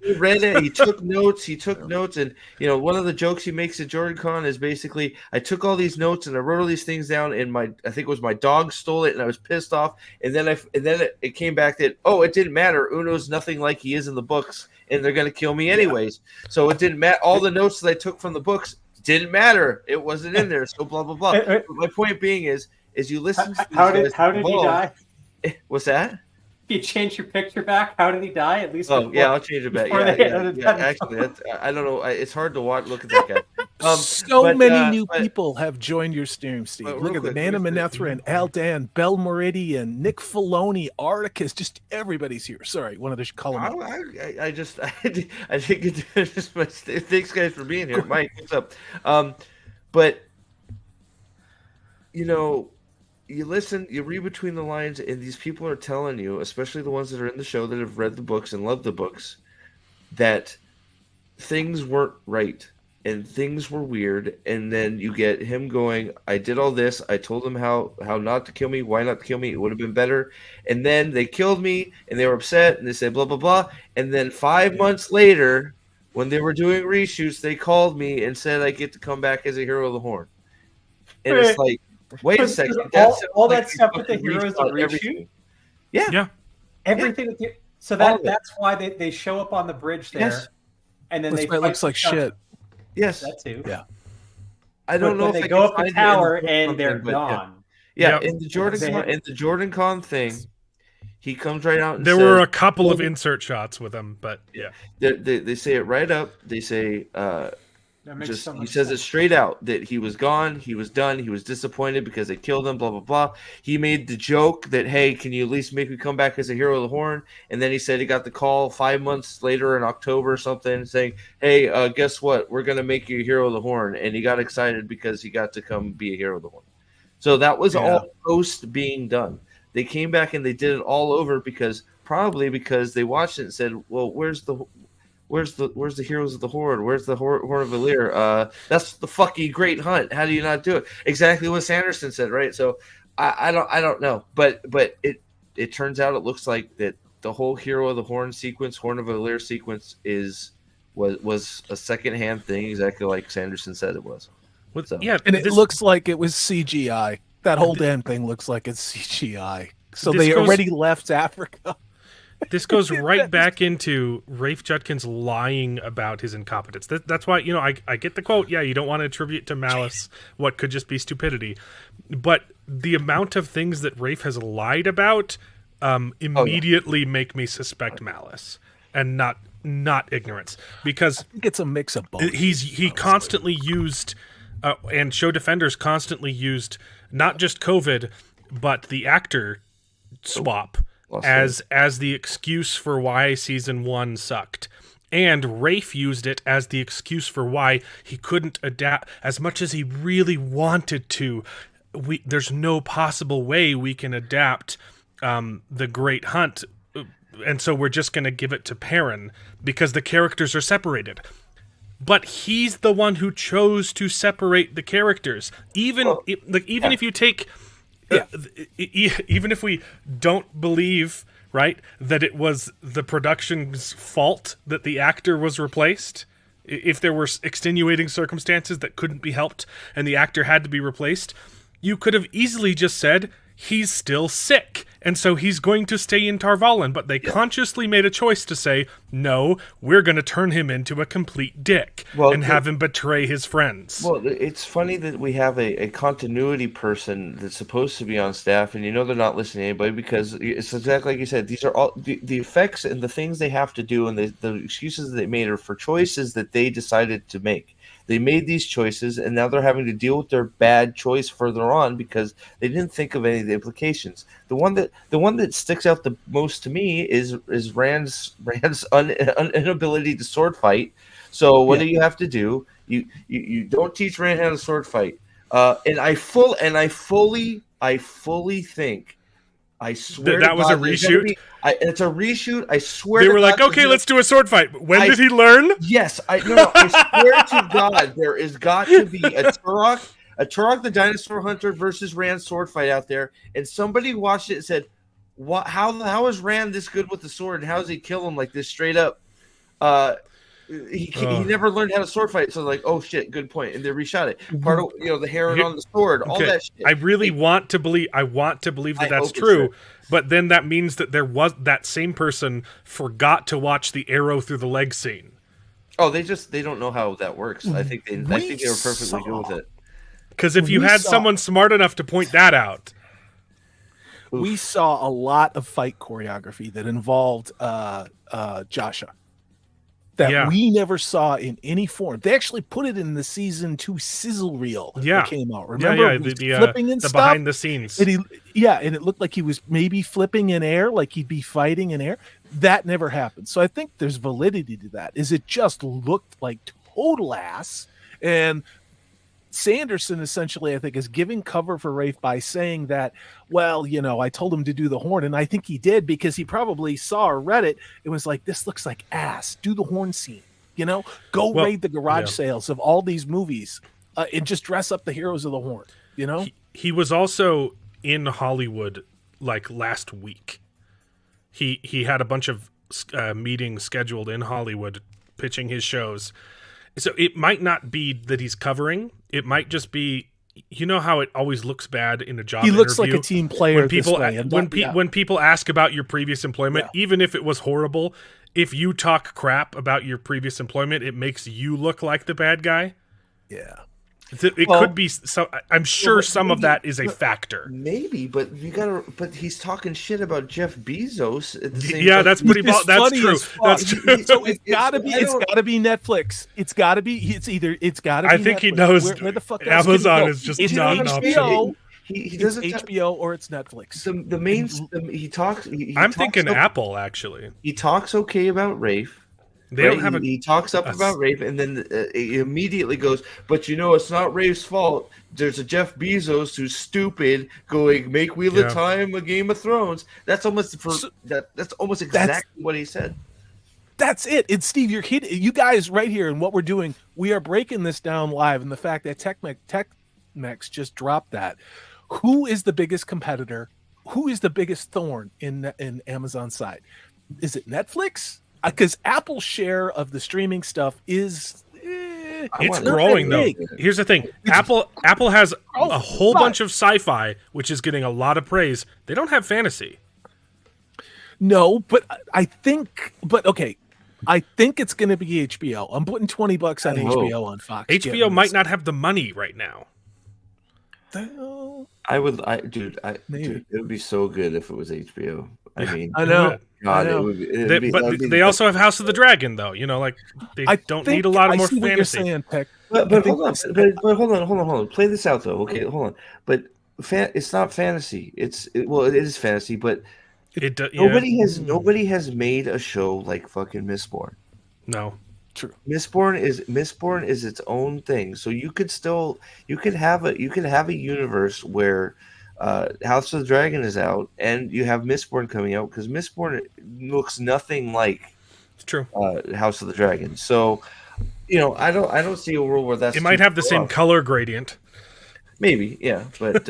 He read it. He took notes. And one of the jokes he makes at Jordan Con is basically, I took all these notes and I wrote all these things down. And I think it was my dog stole it, and I was pissed off. And then it came back that it didn't matter. Uno's nothing like he is in the books, and they're going to kill me anyways. So it didn't matter. All the notes that I took from the books didn't matter. It wasn't in there. So blah blah blah. But my point being is you listen. How did he die? What's that? You change your picture back. How did he die? At least. I'll change it back. Yeah. Actually, I don't know. It's hard to look at that guy. Many new people have joined your stream, Steve. Look at the Nana Manethra and Al Dan, Bell Meridian, Nick Filoni, Articus. Just everybody's here. Sorry, wanted to call him out. I think it's just thanks guys for being here. Mike, what's up? But you listen, you read between the lines, and these people are telling you, especially the ones that are in the show that have read the books and love the books, that things weren't right and things were weird. And then you get him going, I did all this. I told them how not to kill me, why not to kill me. It would have been better. And then they killed me, and they were upset, and they said blah, blah, blah. And then 5 months later, when they were doing reshoots, they called me and said I get to come back as a hero of the Horn. And it's like, wait a second. All that stuff with the heroes of reshoot? Yeah. Everything. So that's why they show up on the bridge there. Yes. And then it looks like shit. Yes. That too. Yeah. I don't know if they go up the tower and they're gone. Yeah. In the Jordan Con thing, He comes right out and There says, were a couple of insert shots with him, but yeah. they say it right up. They say, That makes just so he much says it sense. straight out that he was gone, he was done, he was disappointed because they killed him, blah blah blah. He made the joke that, hey, can you at least make me come back as a hero of the Horn? And then he said he got the call 5 months later in October or something saying, hey, guess what, we're gonna make you a hero of the Horn. And he got excited because he got to come be a hero of the Horn. So that was all post being done. They came back and they did it all over because they watched it and said, well, where's the Heroes of the Horde? Where's the Horn of Valir? That's the fucking Great Hunt. How do you not do it? Exactly what Sanderson said, right? So I don't know, but it turns out it looks like that the whole Hero of the Horn sequence, Horn of Valir sequence, was a secondhand thing, exactly like Sanderson said it was. So. Yeah, and it looks like it was CGI. That whole damn thing looks like it's CGI. So they already left Africa. This goes right back into Rafe Judkins lying about his incompetence. That's why, I get the quote, yeah, you don't want to attribute to malice what could just be stupidity. But the amount of things that Rafe has lied about immediately make me suspect malice and not ignorance. Because I think it's a mix of both. He constantly used, and show defenders constantly used, not just COVID, but the actor swap as the excuse for why season 1 sucked. And Rafe used it as the excuse for why he couldn't adapt as much as he really wanted to. There's no possible way we can adapt the Great Hunt, and so we're just going to give it to Perrin because the characters are separated. But he's the one who chose to separate the characters. Even if you take... even if we don't believe, right, that it was the production's fault that the actor was replaced, if there were extenuating circumstances that couldn't be helped and the actor had to be replaced, you could have easily just said, he's still sick, and so he's going to stay in Tarvalin. But they consciously made a choice to say, no, we're going to turn him into a complete dick and have him betray his friends. Well, it's funny that we have a continuity person that's supposed to be on staff, and they're not listening to anybody because it's exactly like you said. These are all the effects and the things they have to do, and the excuses that they made are for choices that they decided to make. They made these choices, and now they're having to deal with their bad choice further on because they didn't think of any of the implications. The one that sticks out the most to me is Rand's inability to sword fight. So what do you have to do? You don't teach Rand how to sword fight. And I fully think. I swear that was a reshoot. It's a reshoot. I swear. They were like, "Okay, let's do a sword fight." When did he learn? Yes, I swear to God, there is got to be a Turok the Dinosaur Hunter versus Rand sword fight out there, and somebody watched it and said, "What? How is Rand this good with the sword? And how does he kill him like this straight up?" He never learned how to sword fight, so like, oh shit, good point, and they reshot it. Part of the heron on the sword, all that shit. I really want to believe. I want to believe that that's true, but then that means that that same person forgot to watch the arrow through the leg scene. Oh, they don't know how that works. I think they were perfectly good with it. Because if you had someone smart enough to point that out. We saw a lot of fight choreography that involved Joshua. That we never saw in any form. They actually put it in the season 2 sizzle reel that came out. Remember, the flipping and the stuff? behind the scenes. And and it looked like he was maybe flipping in air, like he'd be fighting in air. That never happened. So I think there's validity to that. Is it just looked like total ass? And Sanderson essentially, I think, is giving cover for Rafe by saying that, well, I told him to do the horn, and I think he did because he probably saw or read it. It was like, this looks like ass. Do the horn scene. Raid the garage sales of all these movies and just dress up the heroes of the horn. He was also in Hollywood like last week. He had a bunch of meetings scheduled in Hollywood pitching his shows. So it might not be that he's covering. It might just be, how it always looks bad in a job interview. He looks like a team player. When people ask about your previous employment, even if it was horrible, if you talk crap about your previous employment, it makes you look like the bad guy. Yeah. It Well, could be. So I'm sure but some of maybe- that is a but- factor. Maybe, but you gotta. But he's talking shit about Jeff Bezos at the same Yeah, time. that's pretty. It's That's funny true. as fuck. That's true. So it's gotta be. I It's don't- gotta be Netflix. It's gotta be. It's gotta be. I think he Netflix. knows where the fuck else can Amazon he go? is just It's not an HBO. He It's doesn't. HBO or it's Netflix. The main. He talks. He I'm talks thinking up- Apple actually. He talks okay about Rafe. They right? don't have a. He talks up about Rafe, and then he immediately goes, "But it's not Rafe's fault. There's a Jeff Bezos who's stupid, going make Wheel Yeah. of Time a Game of Thrones." That's almost that's almost exactly what he said. That's it. And Steve, you're hitting you guys right here. And what we're doing, we are breaking this down live. And the fact that TechMex just dropped that. Who is the biggest competitor? Who is the biggest thorn in Amazon's side? Is it Netflix? Because Apple's share of the streaming stuff is It's want growing that though. big. Here's the thing: Apple has Oh, a whole but- bunch of sci-fi, which is getting a lot of praise. They don't have fantasy. no, but I think, but okay, I think it's going to be HBO. I'm putting $20 on I hope. HBO on Fox. HBO might not have the money right now. not. Dude, Maybe. it would be so good if it was HBO. I mean, I know. God, I know. it would be. But they also have House of the Dragon, though. Like they I don't think need a lot of I more see what you're fantasy. saying, Peck. But I think hold on, that's- but hold on. Play this out though. Okay, hold on. But it's not fantasy. It is fantasy, but It do, yeah. nobody has made a show like fucking Mistborn. No. True. Mistborn is its own thing. So you could have a universe where House of the Dragon is out, and you have Mistborn coming out because Mistborn looks nothing like It's true. House of the Dragon. So I don't see a world where that's It might too have the far same off. color gradient. Maybe, yeah, but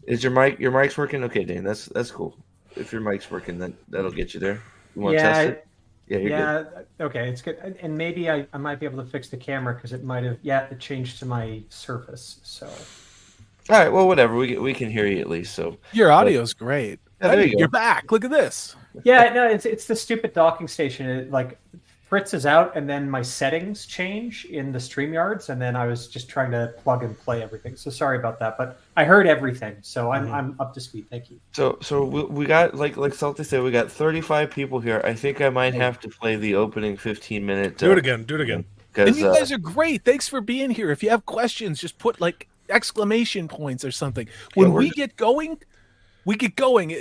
is your mic's working? Okay, Dane, that's cool. If your mic's working, that'll get you there. You want to test it? Yeah, you're good. Okay, it's good. And maybe I might be able to fix the camera because it might have it changed to my Surface. So All right, well, whatever. We can hear you at least. So Your audio's great. Yeah, there you go. You're back. Look at this. no, it's the stupid docking station. It, like Fritz is out, and then my settings change in the StreamYards, and then I was just trying to plug and play everything. So sorry about that, but I heard everything, so I'm up to speed. Thank you. So we got like Salty said, we got 35 people here. I think I might have to play the opening 15-minute. Do it again. Do it again. And Because you guys are great. Thanks for being here. If you have questions, just put like exclamation points or something. When we're we get going, we get going.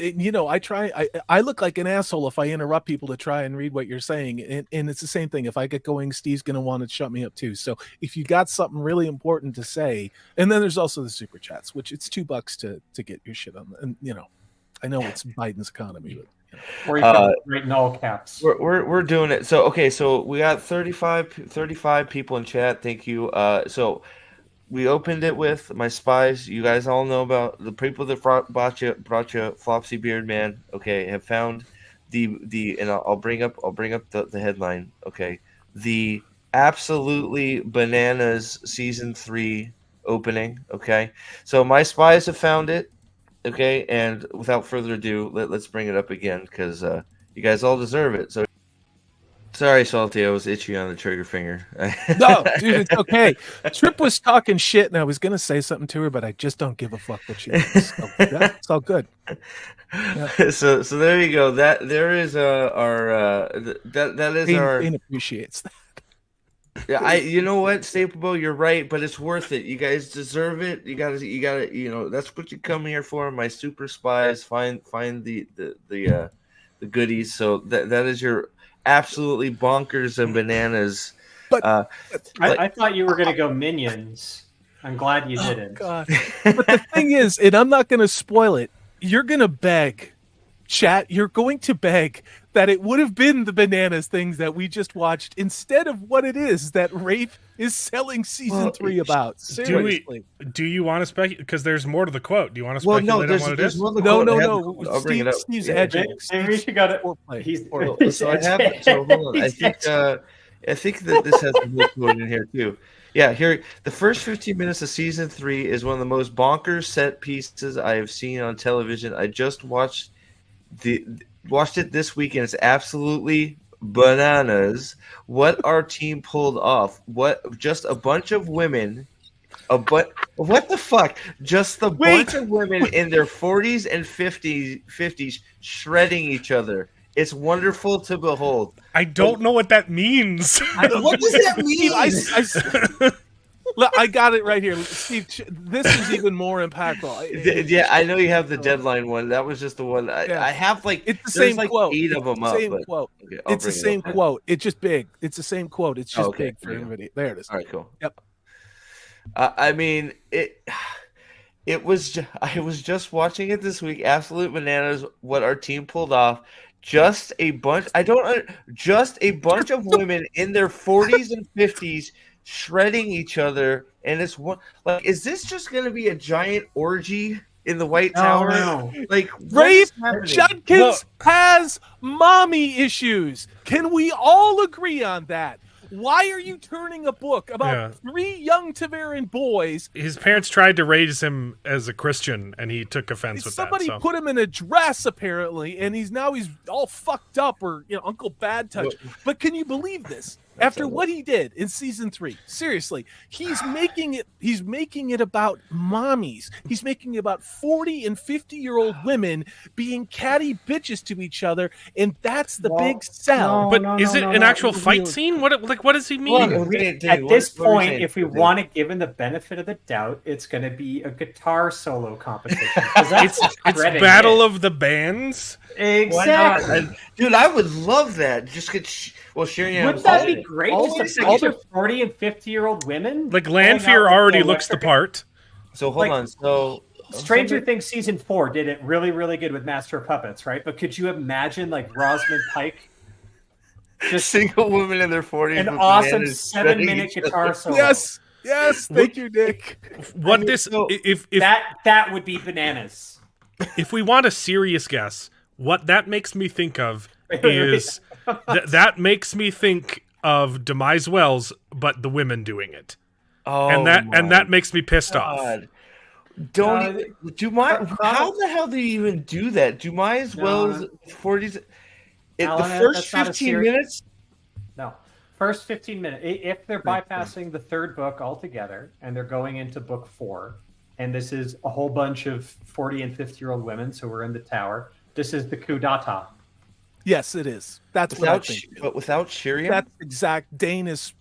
I look like an asshole if I interrupt people to try and read what you're saying. And it's the same thing. If I get going, Steve's going to want to shut me up too. So if you got something really important to say, and then there's also the super chats, which it's $2 to get your shit on. And I know it's Biden's economy, but Or you can write in all caps. we're doing it. So okay, so we got 35 people in chat. Thank you. So we opened it with my spies. You guys all know about the people that brought you Flopsy Beard Man. Okay, have found the and I'll bring up the headline. Okay, the absolutely bananas season 3 opening. Okay, so my spies have found it. Okay, and without further ado, let's bring it up again because you guys all deserve it. So. Sorry, Salty, I was itchy on the trigger finger. no, dude, it's okay. Trip was talking shit, and I was gonna say something to her, but I just don't give a fuck what she thinks. So, yeah, it's all good. Yeah. So there you go. That there is our that is our. Dane appreciates that. Yeah, you know what, Staplebo, you're right, but it's worth it. You guys deserve it. You gotta that's what you come here for. My super spies find the goodies. So that is your absolutely bonkers and bananas. But I thought you were going to go Minions. I'm glad you didn't. God. But the thing is, and I'm not going to spoil it, you're going to beg, chat, you're going to beg that it would have been the bananas things that we just watched instead of what it is that Rafe is selling season 3 about. Seriously. Do you want to speculate? Because there's more to the quote. Do you want to Well, speculate no, on what it there's is? more to the No, quote. I no, have no. the quote. I'll bring it up. Steve's Yeah. edging. Maybe she got it. Foreplay. He's So I have. So hold on. I think that this has a whole quote in here too. Yeah, here the first 15 minutes of season 3 is one of the most bonkers set pieces I have seen on television. I just watched it this week, and it's absolutely bananas. What our team pulled off. What just a bunch of women But what the fuck? Just the Wait. bunch of women in their 40s and 50s shredding each other. It's wonderful to behold. I don't know what that means. What does that mean? Steve, look, I got it right here, Steve. This is even more impactful. Yeah, I know you have the deadline one. That was just the one. I have like It's the there's same like quote. 8 of them up. Same But, quote. okay, I'll It's the bring it same up. quote. It's just big. It's the same quote. It's just Okay, big for there you go. everybody. There it is. All right, cool. Yep. I mean it was. I was just watching it this week. Absolute bananas. What our team pulled off. Just a bunch. Just a bunch of women in their 40s and 50s shredding each other, and it's one. Like, is this just going to be a giant orgy in the White Tower? No. Like, what Rafe is happening? Judkins has mommy issues. Can we all agree on that? Why are you turning a book about 3 young Taveran boys? His parents tried to raise him as a Christian, and he took offense with Somebody that. So. put him in a dress, apparently, and he's all fucked up, or Uncle Bad Touch. But can you believe this? After what he did in season 3, seriously, he's making it about mommies. He's making it about 40 and 50-year-old women being catty bitches to each other, and that's the big sell. But is it an actual fight scene? What does he mean? Look, at this point, if we want to give him the benefit of the doubt, it's going to be a guitar solo competition. It's Battle of the Bands. Exactly, dude. I would love that. Just get Sharian. Wouldn't that be great? Just a bunch of 40 and 50-year-old women. Like Lanfear already looks the part. So hold on. So Stranger Things season 4 did it really, really good with Master of Puppets, right? But could you imagine like Rosamund Pike? Just single women in their 40s. An awesome 7-minute guitar solo. Yes. Thank you, Nick. If that would be bananas. If we want a serious guess, what that makes me think of is that makes me think of Demise Wells, but the women doing it. Oh, and that makes me pissed off. How the hell do you even do that? Demise Wells 40s. The first 15 minutes. No, first 15 minutes. If they're bypassing the 3rd book altogether and they're going into book 4, and this is a whole bunch of 40 and 50-year-old women, so we're in the tower. This is the coup d'etat. Yes, it is. That's what I think. But without Shirian? That's exact.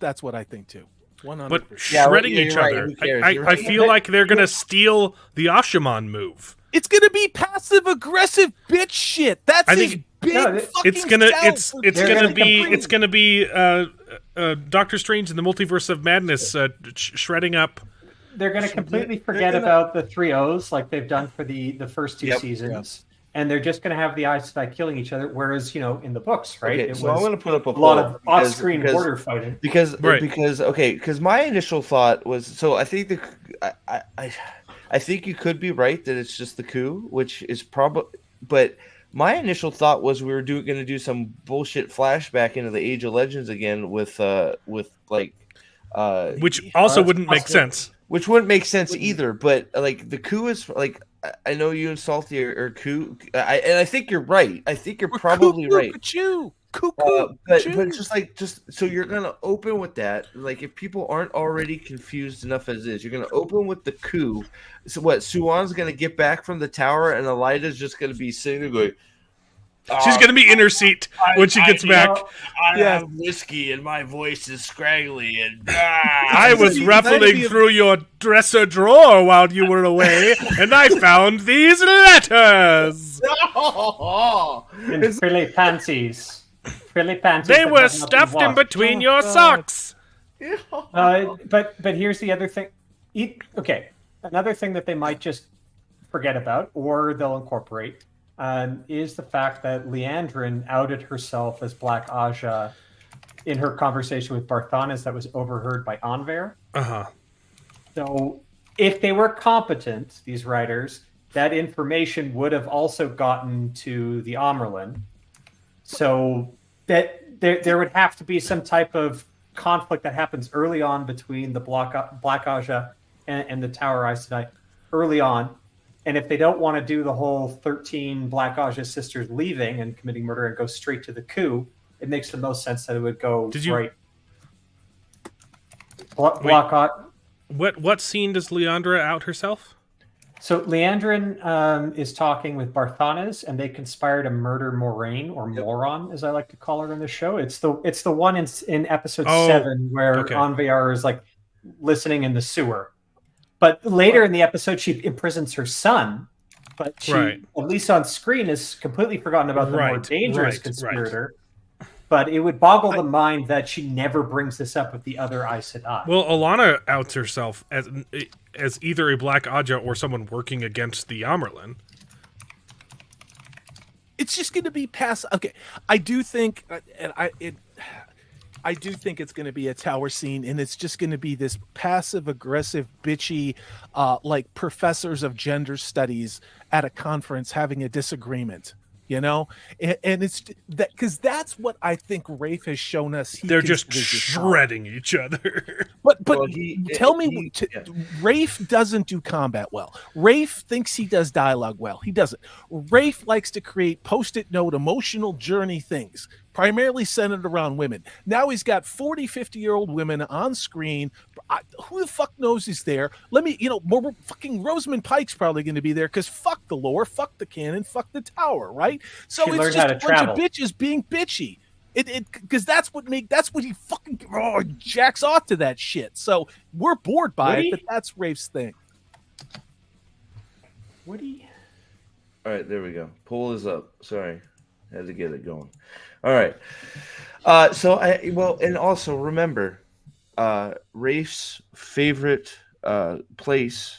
that's what I think too. 100%. But shredding each other. I feel like they're going to steal the Ashaman move. It's going to be passive aggressive bitch shit. That's his big fucking it's gonna be Doctor Strange in the Multiverse of Madness shredding up. They're going to completely forget about the 3 O's like they've done for the first 2 seasons. And they're just going to have the Aes Sedai killing each other, whereas in the books, right? Okay, it so was I'm going to put up a lot of off-screen border fighting. Because my initial thought was, so I think I think you could be right that it's just the coup, which is probably, but my initial thought was we were going to do some bullshit flashback into the Age of Legends again with which also wouldn't make sense. Which wouldn't make sense either, but like the coup is like, I know you and Salty are coup, and I think you're right. I think you're probably right. But just so you're gonna open with that. Like, if people aren't already confused enough as is, you're gonna open with the coup. So what? Suwan's gonna get back from the tower, and Elida's just gonna be sitting there going, she's going to be in her seat when she gets back. I have whiskey and my voice is scraggly and I was ruffling through your dresser drawer while you were away, and I found these letters. Frilly panties. They were stuffed in between your socks. But here's the other thing. Okay, another thing that they might just forget about, or they'll incorporate, is the fact that Leandrin outed herself as Black Aja in her conversation with Barthanes that was overheard by Anver. So if they were competent, these writers, that information would have also gotten to the Amerlin. So that there would have to be some type of conflict that happens early on between the Black Aja and the Tower Aes Sedai early on. And if they don't want to do the whole 13 Black Aja sisters leaving and committing murder and go straight to the coup, it makes the most sense that it would go right. What scene does Leandra out herself? So Leandrin is talking with Barthanes, and they conspire to murder Moraine, or Moron, as I like to call her in the show. It's the one in episode 7 where Anviar is like listening in the sewer. But later in the episode, she imprisons her son. But she, at least on screen, is completely forgotten about the more dangerous conspirator. But it would boggle the mind that she never brings this up with the other Aes Sedai. Well, Alana outs herself as either a Black Aja or someone working against the Amerlin. It's just going to be past. Okay, I do think, I do think it's going to be a tower scene, and it's just going to be this passive aggressive, bitchy, like professors of gender studies at a conference having a disagreement. You know, and it's that because that's what I think Rafe has shown us. They're just shredding each other. But Rafe doesn't do combat well. Rafe thinks he does dialogue well. He doesn't. Rafe likes to create post-it note emotional journey things, primarily centered around women. Now he's got 40, 50-year-old women on screen. Who the fuck knows he's there? More fucking Rosamund Pike's probably going to be there because fuck the lore, fuck the canon, fuck the tower, right? So it's just a bunch of bitches being bitchy. Because that's what he fucking jacks off to that shit. So we're bored by it, but that's Rafe's thing. Woody. All right, there we go. Poll is up. Sorry, had to get it going. All right. And also remember, Rafe's favorite place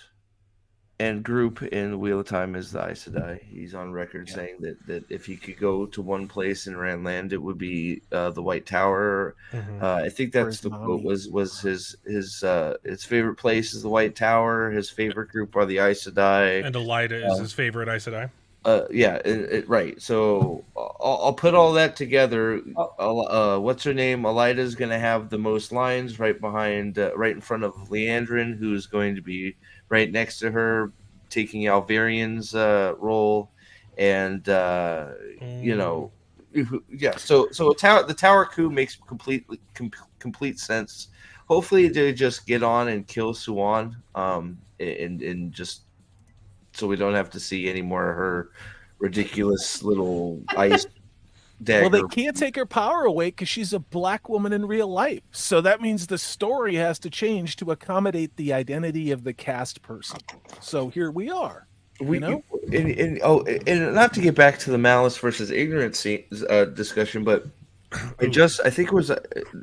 and group in Wheel of Time is the Aes Sedai. He's on record saying that if he could go to one place in Randland, it would be the White Tower. Mm-hmm. I think that's the quote was his favorite place is the White Tower. His favorite group are the Aes Sedai. And Elida is his favorite Aes Sedai. Right. So I'll put all that together. What's her name? Elida's going to have the most lines right behind, right in front of Leandrin, who's going to be right next to her, taking Alvarian's role, and So the tower coup makes complete sense. Hopefully, they just get on and kill Suan, and just. So we don't have to see any more of her ridiculous little ice dagger. Well, they can't take her power away because she's a black woman in real life. So that means the story has to change to accommodate the identity of the cast person. So here we are. And not to get back to the malice versus ignorance discussion, but I think it was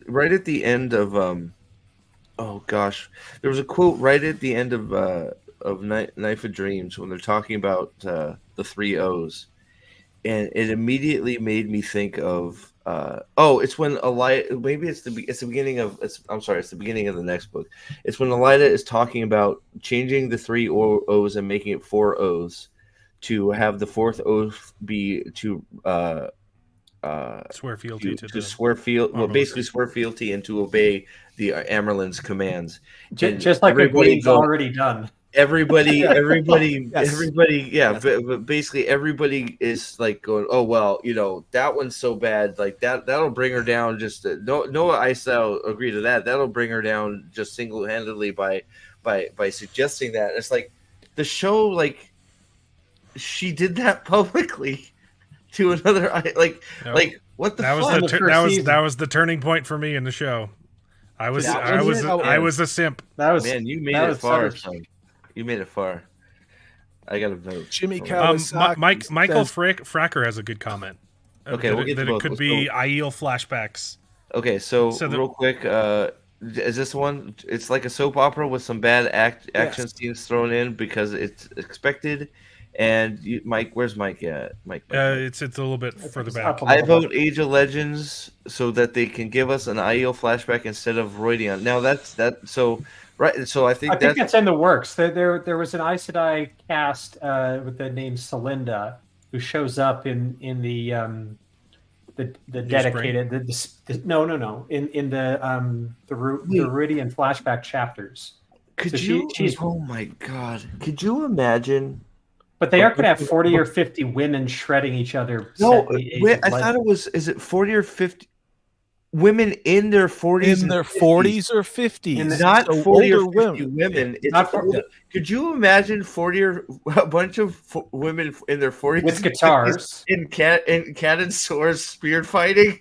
right at the end of there was a quote right at the end of Knife of Dreams when they're talking about the 3 O's, and it immediately made me think of it's when Elida, maybe it's the beginning of it's the beginning of the next book. It's when Elida is talking about changing the 3 O's and making it 4 O's to have the 4th oath be to swear fealty basically swear fealty and to obey the Amerlin's commands, just like everybody's already done. Everybody, yes. But basically everybody is like going, oh well, that one's so bad, like that'll bring her down. Just no, I shall agree to that. That'll bring her down just single-handedly by suggesting that. It's like the show, like she did that publicly to another, like what the fuck? That was the turning point for me in the show. I was a simp. You made it far, son. You made it far. I got a vote. Jimmy Kawasaki. Michael Fracker has a good comment. Okay, we'll get to both. It could be Aiel flashbacks. Okay, so real quick, is this one? It's like a soap opera with some bad action scenes thrown in because it's expected. And Mike, where's Mike at? Mike. It's a little bit further back. I vote Age of Legends so that they can give us an Aiel flashback instead of Roydion. Now that's that. So. Right, so I think that's in the works. There was an Aes Sedai cast with the name Celinda who shows up in the dedicated no in the Viridian flashback chapters. Oh my god! Could you imagine? But they aren't going to have 40 or 50 women shredding each other. No, I thought it was. Is it 40 or 50? women in their 40s in and their 50s. 40s or 50s. Not So 40 or older 50 women. It's Not for- older. Could you imagine 40 or a bunch of women in their 40s with and 50s guitars. in cannon swords spear fighting?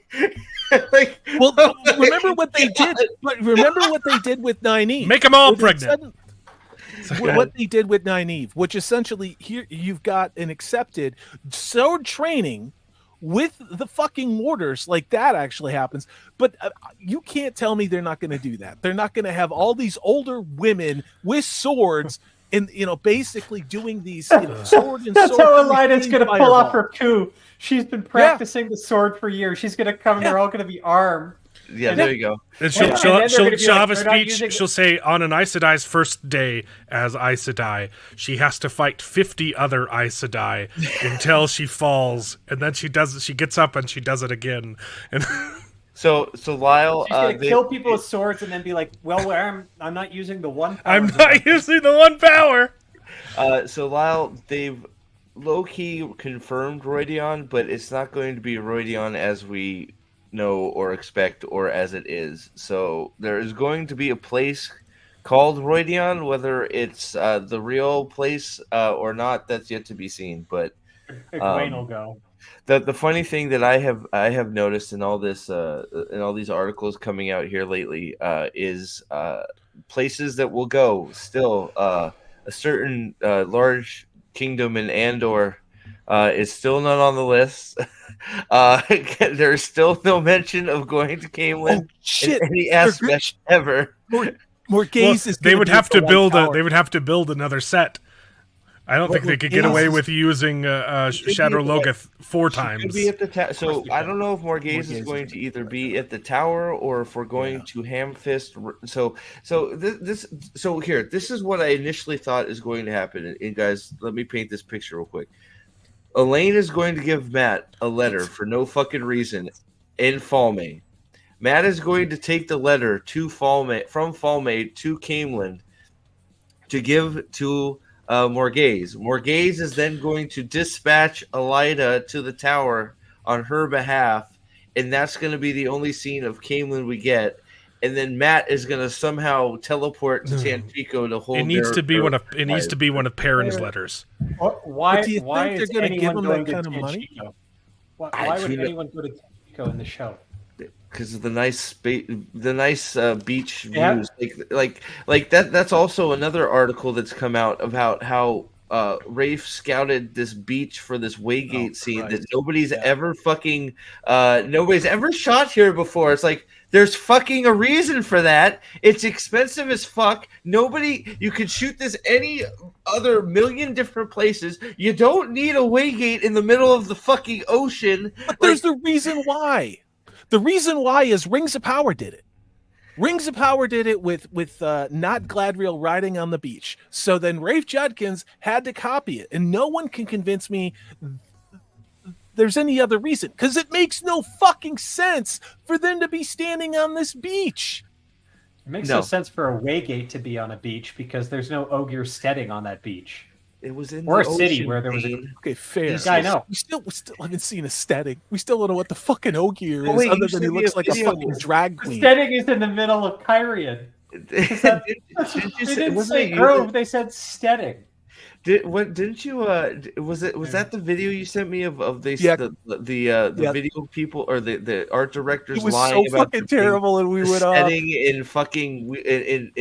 Like, Well, oh my remember what they God. did. But remember what they did with Nynaeve. Make them all Where they pregnant. what they did with Nynaeve, which essentially here you've got an accepted sword training with the fucking mortars, like that actually happens. But you can't tell me they're not going to do that. They're not going to have all these older women with swords and basically doing these sword and That's sword. how Elena's going to pull fireball. off her coup. She's been practicing the sword for years. She's going to come and they're all going to be armed. Yeah, there you go. And And then they're she'll gonna be like, have a "We're not speech. using- She'll say on an Aes Sedai's first day as Aes Sedai, she has to fight 50 other Aes Sedai until she falls, and then she gets up and she does it again. And So Lyle, She's going to kill people with swords and then be like, well, I'm not using the one power. I'm not using the one power. So Lyle, they've low-key confirmed Roydion, but it's not going to be Roydion as we know or expect or as it is. So there is going to be a place called Roydion, whether it's the real place or not, that's yet to be seen. But Egwene will go. the funny thing that I have noticed in all this in all these articles coming out here lately is places that will go still. A certain large kingdom in Andor is still not on the list. There's still no mention of going to Camelin in any aspect ever. Morghese is. They would have to build Tower. They would have to build another set. I don't think they could get away with using Shadow Logoth 4 times. Could be at the so I don't know if Morghese is going to either be at the tower or if we're going to Hamfist. So here, this is what I initially thought is going to happen. And guys, let me paint this picture real quick. Elaine is going to give Matt a letter for no fucking reason in Falme. Matt is going to take the letter to from Falme to Camelin to give to Morghese. Morghese is then going to dispatch Elida to the tower on her behalf, and that's going to be the only scene of Camelin we get. And then Matt is going to somehow teleport to Tampico to hold. It needs to be one of Perrin's letters. Why do you think why they're is gonna give anyone them going that to kind of money? Tampico? Why would anyone go to Tampico in the show? Because of the nice beach Yeah. views, like that. That's also another article that's come out about how Rafe scouted this beach for this Waygate scene that nobody's ever fucking nobody's ever shot here before. It's like there's fucking a reason for that. It's expensive as fuck. You could shoot this any other million different places. You don't need a Waygate in the middle of the fucking ocean. But there's the reason why. The reason why is Rings of Power did it. Rings of Power did it with not Gladriel riding on the beach. So then Rafe Judkins had to copy it, and no one can convince me there's any other reason, because it makes no fucking sense for them to be standing on this beach. It makes no sense for a Waygate to be on a beach because there's no Ogier steading on that beach. It was in or a the city ocean, where there was a Okay, fair. Yeah, I know. We still haven't seen a static. We still don't know what the fucking Ogier is, Oh, wait, other you than he sent me looks a like a video. fucking drag queen. steading is in the middle of Kyrian. They didn't say Grove, they said steading. Didn't you? Was that the video you sent me of the video people or the art directors It was lying so about fucking terrible, and we went off. setting in fucking in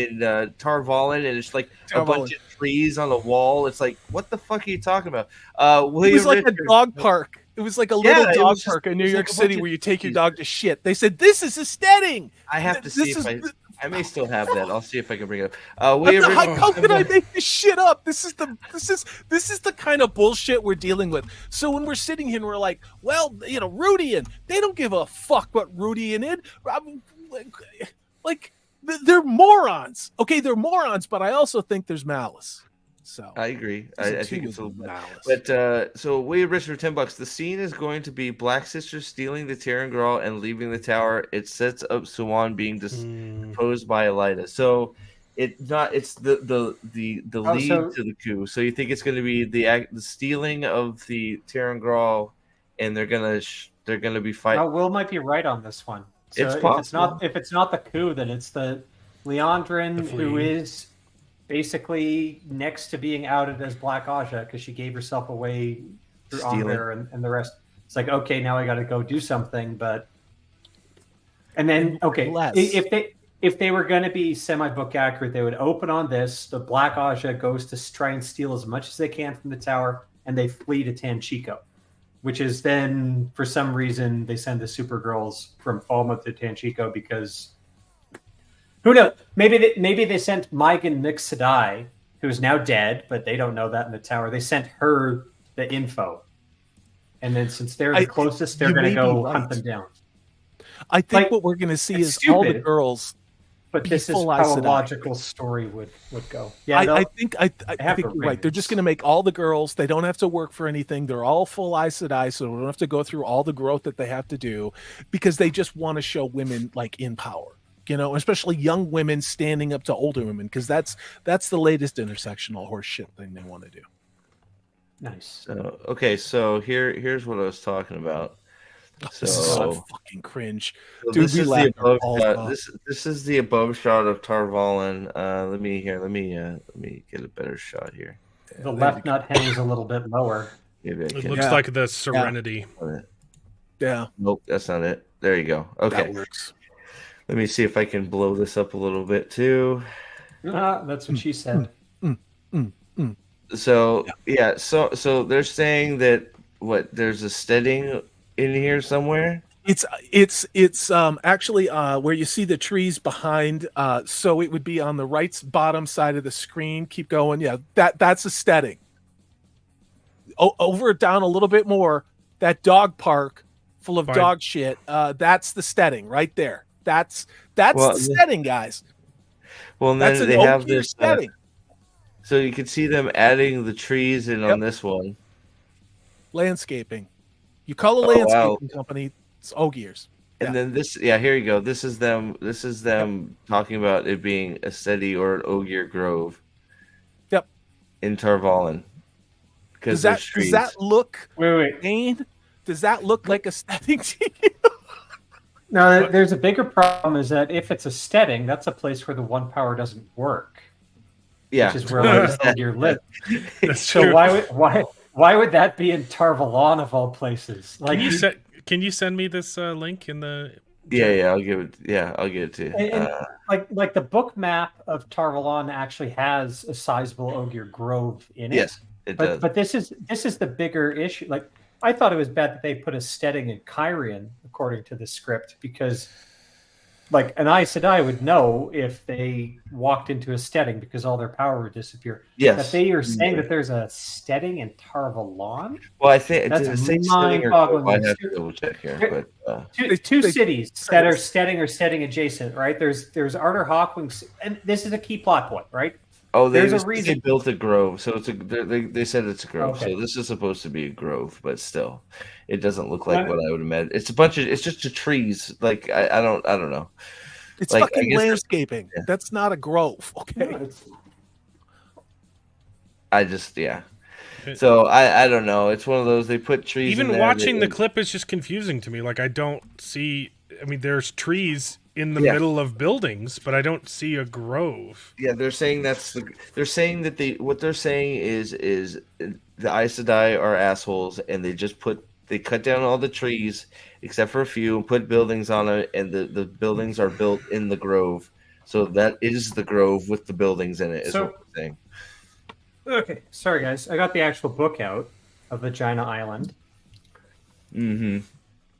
Tarvalin, and it's like a bunch of trees on a wall. It's like, what the fuck are you talking about? It was like Richard, a dog park. It was like a little it dog was just- park in it New was York like a City bunch where of you take your trees. dog to shit. They said this is a steading. I have to see if I may still have that. I'll see if I can bring it up. How can I make this shit up? This is the kind of bullshit we're dealing with. So when we're sitting here and we're like, well, Rudian, they don't give a fuck what Rudian is. They're morons. Okay, they're morons, but I also think there's malice. So I agree. I think it's a little bit. malice. But so we rich for $10. The scene is going to be Black Sister stealing the Terran and leaving the tower. It sets up Suwan being deposed by Elida. So it's the lead to the coup. So you think it's going to be the stealing of the Terran and they're gonna be fighting. Will might be right on this one. So It's if it's not the coup, then it's the Leandrin The who flea. is basically next to being outed as Black Aja because she gave herself away through Stealing. Omber and the rest. It's like, okay, now I got to go do something, but and then okay, Less. if they were going to be semi-book accurate, they would open on this. The Black Aja goes to try and steal as much as they can from the tower, and they flee to Tanchico, which is then for some reason they send the Supergirls from Falmouth to Tanchico because who knows? Maybe they sent Megan Mixadai, who's now dead, but they don't know that in the tower. They sent her the info, and then since they're the closest, they're going to go hunt them down. I think what we're going to see is all the girls. But this is full how Aes a Sedai. logical story would go. Yeah, I think have you're the right. They're just going to make all the girls. They don't have to work for anything. They're all full Aes Sedai, so they don't have to go through all the growth that they have to do because they just want to show women like in power. You know, especially young women standing up to older women because that's the latest intersectional horse shit thing they want to do. Nice. So, okay, so here's what I was talking about. So, This is so fucking cringe. so Dude, this we is the laughed our above balls shot. off. This is the above shot of Tarvalin. Let me get a better shot here. The left nut hangs a little bit lower. Maybe I It can. looks like the Serenity. Yeah, Nope, that's not it. There you go. Okay, that works. let me see if I can blow this up a little bit too. That's what she said. So yeah, so they're saying that there's a steading in here somewhere. It's actually where you see the trees behind. So it would be on the right bottom side of the screen. Keep going. Yeah, that's a steading. Over it down a little bit more. That dog park full of dog shit. That's the steading right there. That's the steading, guys. Well, and That's then an they have Ogier this. steading. So you can see them adding the trees in on this one. Landscaping. You call a Oh, landscaping wow. company, it's Ogier's. And then this, here you go. This is them talking about it being a steady or an Ogier Grove. Yep. In Tarvalin. Does that look? Wait. Dane, does that look like a steading to you? No, there's a bigger problem is that if it's a steading, that's a place where the one power doesn't work. Yeah. Which is where Ogier lives. That's So true. why would that be in Tarvalon of all places? Like Can you send me this link in the? Yeah, I'll give it to you. and like the book map of Tarvalon actually has a sizable Ogier Grove in it. Yes, it does. But this is the bigger issue. Like I thought it was bad that they put a steading in Kyrian according to the script because like an Aes Sedai would know if they walked into a steading because all their power would disappear. Yes. But they are saying that there's a steading in Tarvalon. Well, I think That's did it say steading or mind-boggling. Grove? I have to double check here, but Two cities that are steading or steading adjacent, right? There's Arter Hawkwing, and this is a key plot point, right? there's a reason they built a grove, so it's they said it's a grove. Okay. So this is supposed to be a grove, but still, it doesn't look like what I would imagine. It's it's just a trees. Like I don't know. It's Like, I fucking guess landscaping. That's not a grove, okay? I just So I don't know. It's one of those they put trees. Even in there watching the clip is just confusing to me. Like I don't see. I mean, there's trees in the middle of buildings, but I don't see a grove. Yeah, they're saying they're saying that what they're saying is the Aes Sedai are assholes, and they cut down all the trees except for a few and put buildings on it, and the buildings are built in the grove, so that is the grove with the buildings in it. Is what I'm saying. Okay, sorry guys, I got the actual book out of Vagina Island, and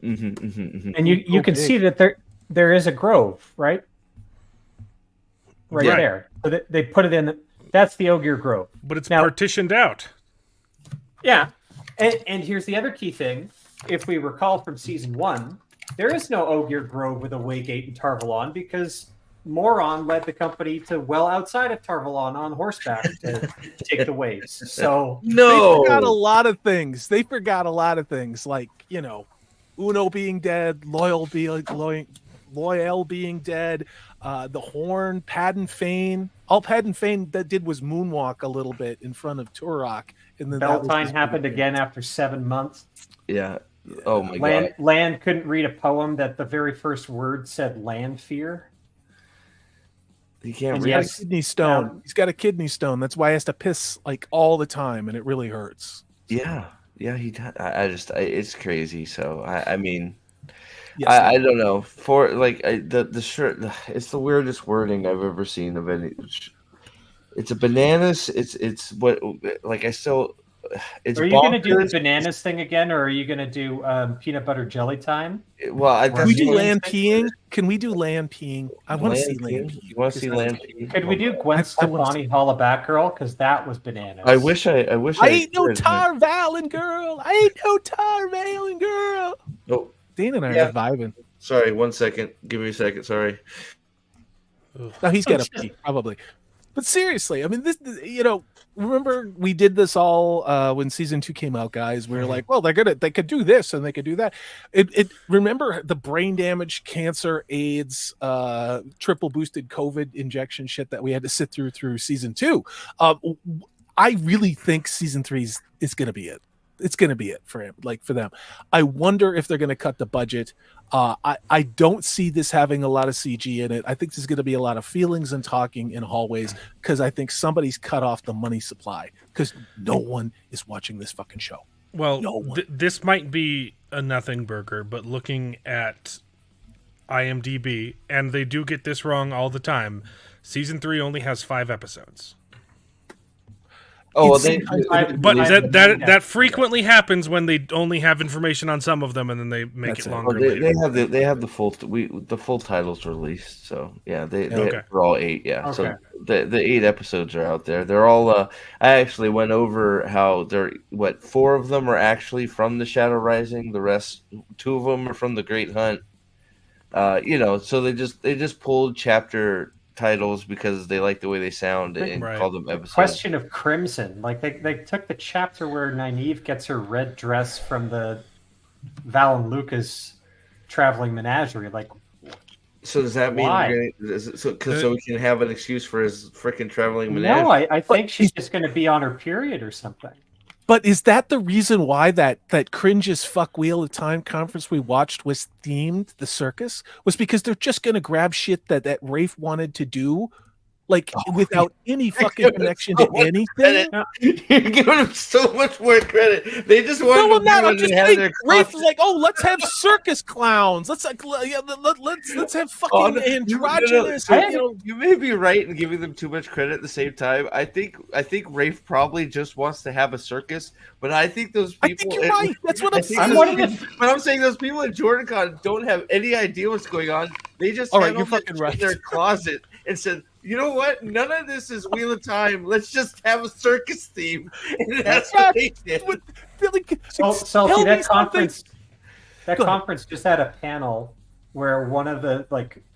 you can see that there is a grove, right there. So they put it in. That's the Ogier Grove, but it's partitioned out. Yeah, and here's the other key thing. If we recall from season 1, there is no Ogier Grove with a waygate in Tarvalon because Moron led the company to well outside of Tarvalon on horseback to take the ways. So they forgot a lot of things. Like, Uno being dead, Loyal being dead, the Horn, Padden Fane. All Padden Fane that did was moonwalk a little bit in front of Turok. And then Beltane happened again after 7 months. Yeah. Oh my god. Land couldn't read a poem that the very first word said land fear. He can't And read. He's got a kidney stone. He's got a kidney stone. That's why he has to piss like all the time, and it really hurts. Yeah, he does. It's crazy. So I mean, Yes, I don't know. For like the shirt, it's the weirdest wording I've ever seen of any. It's a bananas. It's what like I still. It's Are you going to do the bonkers. bananas thing again, or are you going to do peanut butter jelly time? Well, Can we do That's- land peeing? Can we do land peeing? I want to see land peeing. You want to see land peeing? Could we do Gwen Stefani Holla Back Girl? Because that was bananas. I wish I ain't no could, tar valin' girl. I ain't no tar valin' girl. Oh, Dana and I Yeah. are vibing. sorry. 1 second. Give me a second. Sorry. No, he's got to pee, probably. But seriously, I mean, this, remember we did this all when season 2 came out, guys. We were like, well, they could do this and they could do that. Remember the brain damage, cancer, AIDS, triple boosted COVID injection shit that we had to sit through season 2. I really think season 3 is going to be it. It's going to be it for him, like for them. I wonder if they're going to cut the budget. I don't see this having a lot of CG in it. I think there's going to be a lot of feelings and talking in hallways because I think somebody's cut off the money supply because no one is watching this fucking show. Well, No one. this might be a nothing burger, but looking at IMDb, and they do get this wrong all the time, season 3 only has 5 episodes. Oh, well, It's they, sometimes- But I- that frequently happens when they only have information on some of them, and then they make That's it it. longer well, later. they have the full titles released. So yeah, Okay. they're all 8. Yeah, Okay. so the 8 episodes are out there. They're all. I actually went over how 4 of them are actually from the Shadow Rising. The rest, 2 of them are from the Great Hunt. So they just pulled chapter titles because they like the way they sound and Right. called them episodes. Question of Crimson. Like they took the chapter where Nynaeve gets her red dress from the Val and Lucas traveling menagerie. Like, So does that mean Why? so we can have an excuse for his freaking traveling menagerie? no, I think she's just going to be on her period or something. But is that the reason why that cringe as fuck Wheel of Time conference we watched was themed the circus? Was because they're just going to grab shit that Rafe wanted to do, like without any fucking connection to anything? You're giving him so much more credit. They just wanted No, to I'm not. be I'm just have saying. their Rafe costume. is like, oh, let's have circus clowns. Let's let's have fucking Oh, no, androgynous. You may be right in giving them too much credit at the same time. I think Rafe probably just wants to have a circus, but I think those I people. think you're right. That's what I'm I think saying. I'm wondering but I'm saying those people at JordanCon don't have any idea what's going on. They just All had right, you're all that fucking shit right. in their closet and said, "You know what? None of this is Wheel of Time. Let's just have a circus theme." And that's what they did. Really, So tell see, me that something. conference, that Go ahead. conference just had a panel where one of the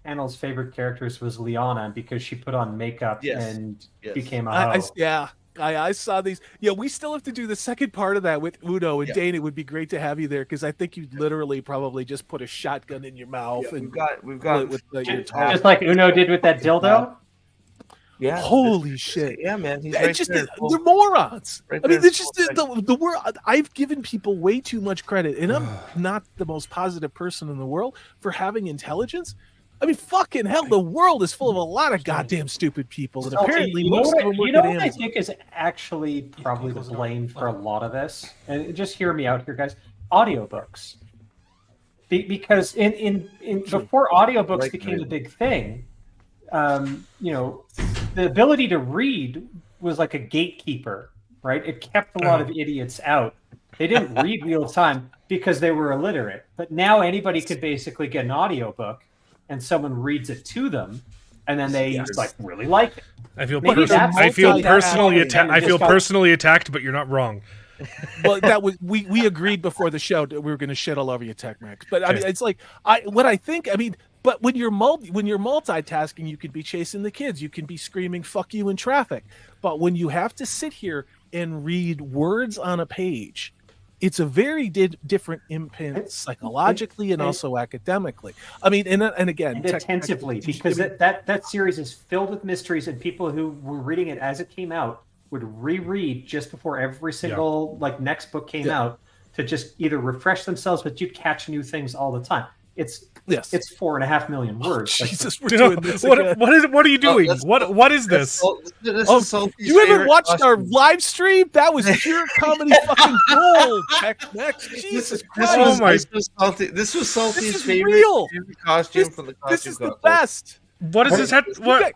panel's favorite characters was Liana because she put on makeup Yes. and Yes. became a hoe. I saw these. Yeah, we still have to do the second part of that with Udo and Yeah. Dane. It would be great to have you there because I think you'd literally probably just put a shotgun in your mouth Yeah, and we've got with your Just tongue. like Uno did with that dildo. yeah. Holy shit! Yeah, man. He's It's right just there. they're morons. Right I mean, there. it's just the world. I've given people way too much credit, and I'm not the most positive person in the world for having intelligence. I mean, fucking hell, the world is full of a lot of goddamn stupid people, and Salty, apparently you know most what, of them work you know at what I Amazon. think is actually probably the blame for a lot of this, and just hear me out here, guys. Audiobooks, because in before audiobooks Right, became a right. big thing, the ability to read was like a gatekeeper, right? It kept a lot of idiots out. They didn't read Wheel of Time because they were illiterate, but now anybody could basically get an audiobook, and someone reads it to them, and then they really like it. I feel Maybe that's I feel multitasking personally and attacked. I just feel got- personally attacked, but you're not wrong. Well, that was we agreed before the show that we were going to shit all over you, Tech Max. But I mean, it's like what I think. I mean, but when you're multitasking, you could be chasing the kids, you can be screaming "fuck you" in traffic. But when you have to sit here and read words on a page, it's a very different impact psychologically and also academically. I mean, and again, And attentively, because that series is filled with mysteries, and people who were reading it as it came out would reread just before every single next book came out to just either refresh themselves, but you catch new things all the time. It's Yes. it's 4.5 million words. Like, Jesus, we're doing this what again. what are you doing? that's- what is this? This Oh, is Salty's You haven't favorite watched our costume. live stream? That was pure comedy fucking gold. Next, Jesus Christ. Oh my- This was Salty's This is favorite, real. favorite costume This, from the costume this is the contest. best. What does this have? What?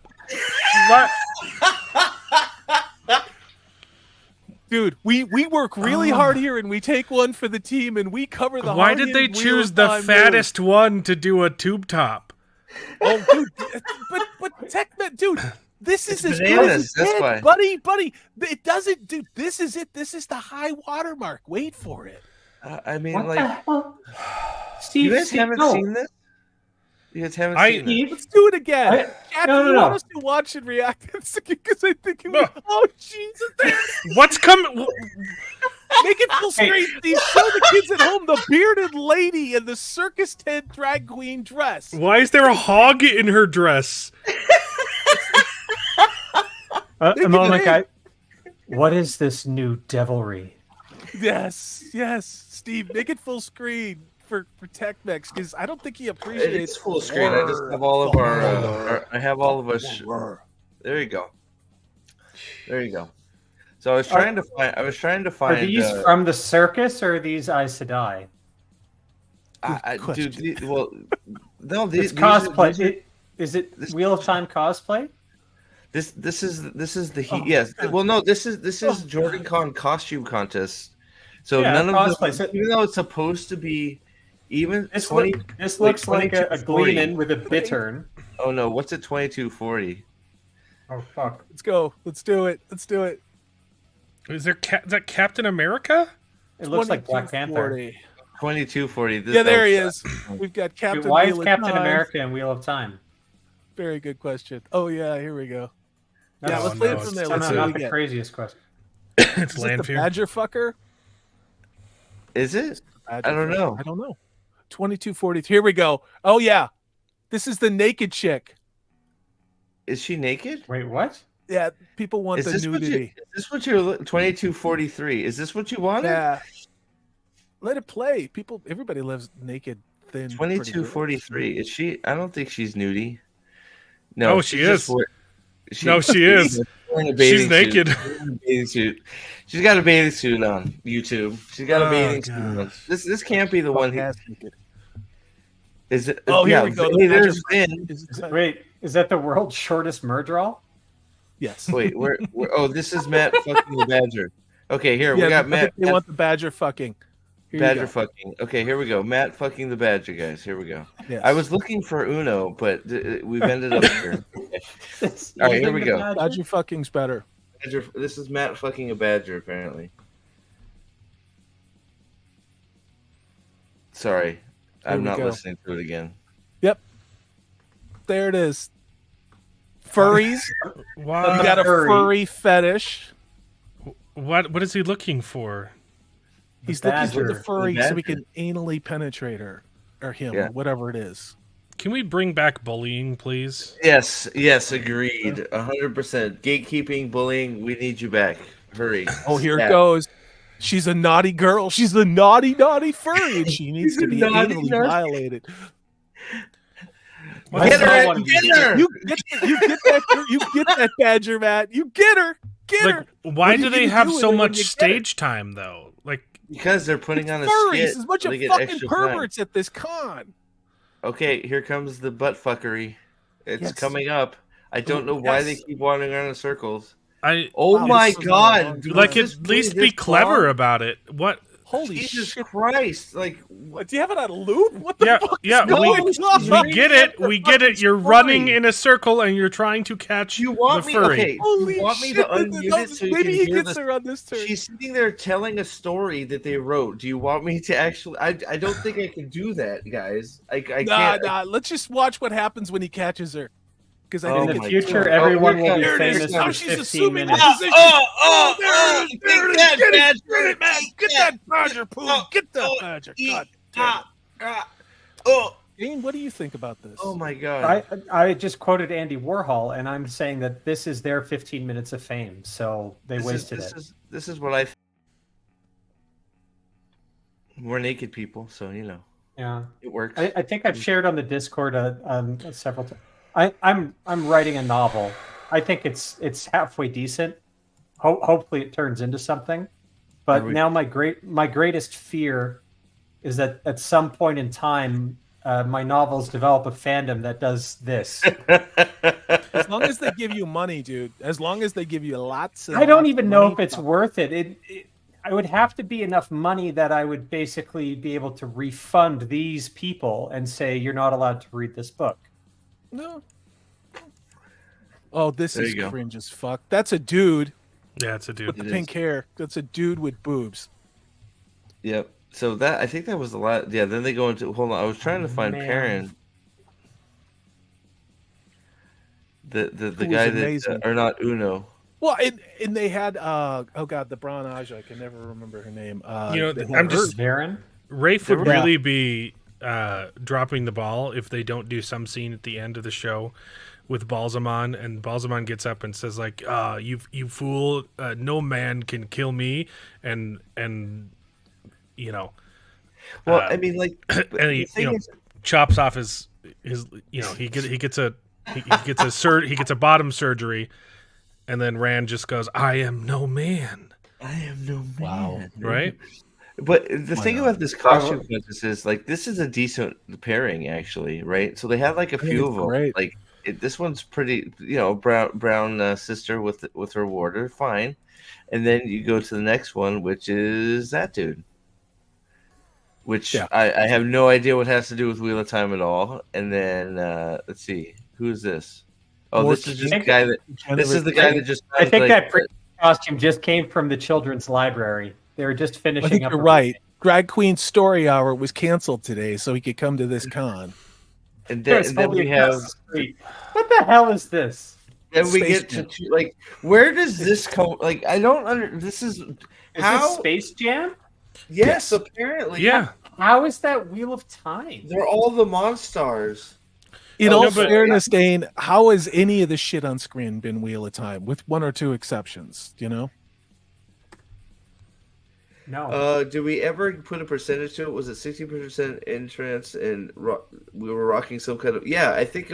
Dude, we work really hard here and we take one for the team and we cover the Why did they hard-hitting choose the real-time fattest one to do a tube top? news. Oh, dude, but TechMed, dude, this is It's as good bananas, as it's that's been, why. buddy. It doesn't, dude. This is it. This is the high watermark. Wait for it. I mean, what the like, hell? Steve, you guys Steve, haven't no. seen this? You guys haven't I- seen this? Steve, Let's do it again. I- Cat, no, do you no, want no. us to watch and react because I think it No. was, oh Jesus, What's coming? make it full screen. Steve. Show the kids at home the bearded lady in the circus tent drag queen dress. Why is there a hog in her dress? a it moment, in. guy. What is this new devilry? Yes, Steve, make it full screen for TechMex because I don't think he appreciates It's full screen. I just have all of I have all of us. There you go. There you go. So I was trying to find. I was trying to Are find. these from the circus or are these Aes Sedai? Dude, well, no, these It's cosplay. these are- Is it this- Wheel of Time cosplay? This is the heat. Oh, Yes. God. Well, no. This is Jordan Con costume contest. So Yeah, none of cosplay. them, even though it's supposed to be even This, 20. this like looks like a 2240. Gleeman with a bittern. Oh no, what's it? 2240. Oh fuck! Let's go. Let's do it. Is that Captain America? It looks like Black Panther. 2240. 2240. Yeah, there he is. We've got Captain. Why is Wheel of Captain Time. America in Wheel of Time? Very good question. Oh yeah, here we go. Yeah, No, let's play no, it from it's- there. it's Let's see not what we the get. craziest question. It's Is it the Lanfear. Badger fucker? Is it? Badger I don't fucker. know. I don't know. 2240. Here we go. Oh yeah, this is the naked chick. Is she naked? Wait, what? Yeah, people want Is the this what you? nudity. Is this what you're? 2243. Is this what you wanted? Yeah. Let it play. People, everybody lives naked, thin. pretty girls. 2243. Is she? I don't think she's nudie. No, Oh, she she's just is. No, she is. wearing a She's bathing naked. suit. She's wearing a bathing suit. She's got a bathing suit on YouTube. She's got a Oh, bathing suit God. on. This can't be the one. Ass naked. Is it? Oh, yeah, here we go. Hey, The there's Badger Vin. is- Wait, is that the world's shortest Murderall? Yes. Wait, where? Oh, this is Matt fucking the Badger. Okay, here Yeah, we got I Matt. think they want the Badger fucking. Here you Badger go. fucking. Okay, here we go. Matt fucking the Badger, guys. Here we go. Yes. I was looking for Uno, but we've ended up here. Okay. All right, here we go. Badger fucking's better. Badger, this is Matt fucking a badger, apparently. Sorry, I'm we not go. listening to it again. There it is. Furries. Wow. You got a Furry. furry fetish. What is he looking for? He's looking for the badger. furry The so we badger. can anally penetrate her or him, Yeah. or whatever it is. Can we bring back bullying, please? Yes, agreed. 100%. Gatekeeping, bullying. We need you back. Hurry. Oh, here Yeah. it goes. She's a naughty girl. She's a naughty furry, and she needs to be Naughty, anally naughty. violated. Why Get does no her! one- Get her! You get that badger, Matt. You get her. Get her. Like, why What are do you they gonna have do with so her when much you get stage time though? Like, Because they're putting on a Furries. skit. There's a bunch so of they get fucking extra time. perverts at this con. Okay, here comes the butt fuckery. It's Yes. coming up. I don't know why they Yes. keep wandering around in circles. I Oh Wow, my this is a long god! time. like Was at this least really be this clever long? about it. What? Holy Jesus shit! Christ! Like, What, do you have it on loop? What the Yeah, fuck yeah, is going on? We get it. We get it. You're running in a circle and you're trying to catch you want the me? furry. Okay, Holy you want me shit! to unmute it so you Maybe can he hear gets the her on this turn. She's sitting there telling a story that they wrote. Do you want me to actually? I don't think I can do that, guys. I can't. Nah. Let's just watch what happens when he catches her. Because I Oh In think the my future, God. everyone Oh, will be here it is. famous Now for she's 15 assuming minutes. position. Oh, There it is. that Get it, badger. get it, man. Get that badger, Pooh. Oh, Get that oh, badger. eat. God damn it. Oh, Dane, what do you think about this? oh my god! I just quoted Andy Warhol, and I'm saying that this is their 15 minutes of fame, so they wasted it. This is what I. More naked people, so Yeah. it works. I think I've shared on the Discord several times. I'm writing a novel. I think it's halfway decent. Hopefully, it turns into something. But now my greatest fear is that at some point in time, my novels develop a fandom that does this. As long as they give you money, dude. As long as they give you lots of. I don't lots even of know money, if it's worth it. I would have to be enough money that I would basically be able to refund these people and say you're not allowed to read this book. No. Oh, this There is you go. cringe as fuck. That's a dude Yeah, it's a dude. with the It pink is. hair. That's a dude with boobs. Yep. So I think that was the last. Yeah. Then they go into. Hold on. I was trying to find Man. Perrin. The Who was guy that amazing. or not Uno. Well, and they had oh god, the brown Aja. I can never remember her name. They had I'm just Varen? Rafe would Yeah. really be dropping the ball if they don't do some scene at the end of the show with Balsamon, and Balsamon gets up and says like, "You fool! No man can kill me," and Well, I mean, like, and he the thing is, chops off his he gets a bottom surgery, and then Rand just goes, "I am no man," I am no man. Wow. right? But the Why thing not? about this costume contest is like this is a decent pairing actually, right? So they had like a few it's of them. great. Like this one's pretty, brown sister with her warder, fine. And then you go to the next one, which is that dude. Which Yeah. I have no idea what has to do with Wheel of Time at all. And then let's see, who's this? Oh, More this is just King. the guy that. This is the guy that just. I think like, that costume just came from the children's library. They were just finishing I think up. you're right. Drag Queen Story Hour was canceled today, so he could come to this con. and There's then only we across have. the street. What the hell is this? Then we Space get to Jam. like, where does this come? Like, I don't under. This is Is how. this Space Jam? Yes, Yes. apparently. Yeah, How is that Wheel of Time? They're all the Monstars. In Oh, all no, but- fairness, Dane, how has any of the shit on screen been Wheel of Time, with one or two exceptions? No. Do we ever put a percentage to it? Was it 60% entrance and we were rocking some kind of? Yeah, I think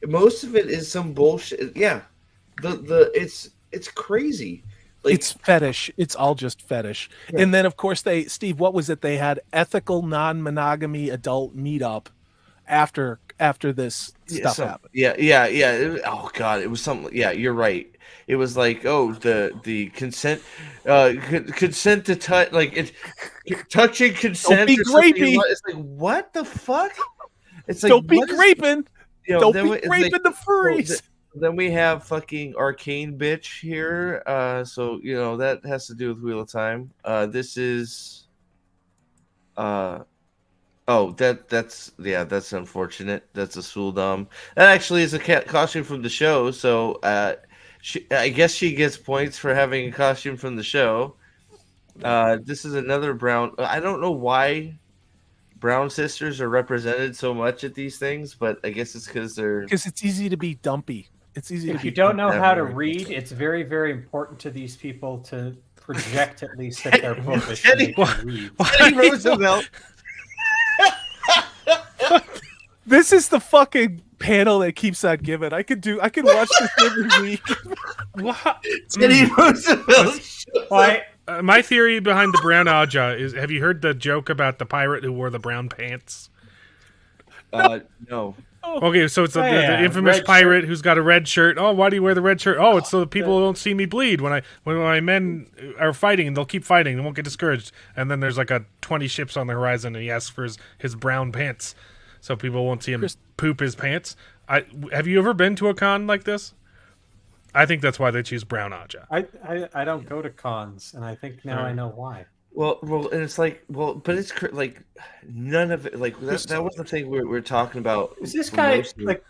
most of it is some bullshit. Yeah, it's crazy. Like, It's fetish. It's all just fetish. Yeah. And then, of course, Steve, what was it? They had ethical non-monogamy adult meetup after this stuff happened. Oh god, it was something. Yeah, you're right. It was like, oh, the consent, consent to touch, like it's touching consent. Don't be or something. grapey. It's like, what the fuck? It's like, Don't be what is- graping. Don't then be it's raping like- the furries. Then we have fucking Arcane bitch here. So that has to do with Wheel of Time. This is oh, that's unfortunate. That's a Suldam. That actually is a costume from the show. So I guess she gets points for having a costume from the show. This is another brown. I don't know why brown sisters are represented so much at these things, but I guess it's because It's easy to be dumpy. It's easy to If be you don't know how to Definitely. read, it's very, very important to these people to project at least that they're bookish and they Teddy- can read. Teddy Roosevelt. This is the fucking panel that keeps on giving. I could watch this every week. What? Teddy Roosevelt. Why? My theory behind the brown Aja is: have you heard the joke about the pirate who wore the brown pants? No. Okay, so it's the Yeah, infamous red pirate who's got a red shirt. Oh, why do you wear the red shirt? Oh, it's so that people don't see me bleed when my men are fighting, and they'll keep fighting. They won't get discouraged. And then there's like 20 ships on the horizon, and he asks for his brown pants, so people won't see him poop his pants. Have you ever been to a con like this? I think that's why they choose brown Aja. I don't go to cons, and I think now I know why. Well, and it's like, but it's like none of it. Like that was the thing we're talking about. Is this for guy most of it. like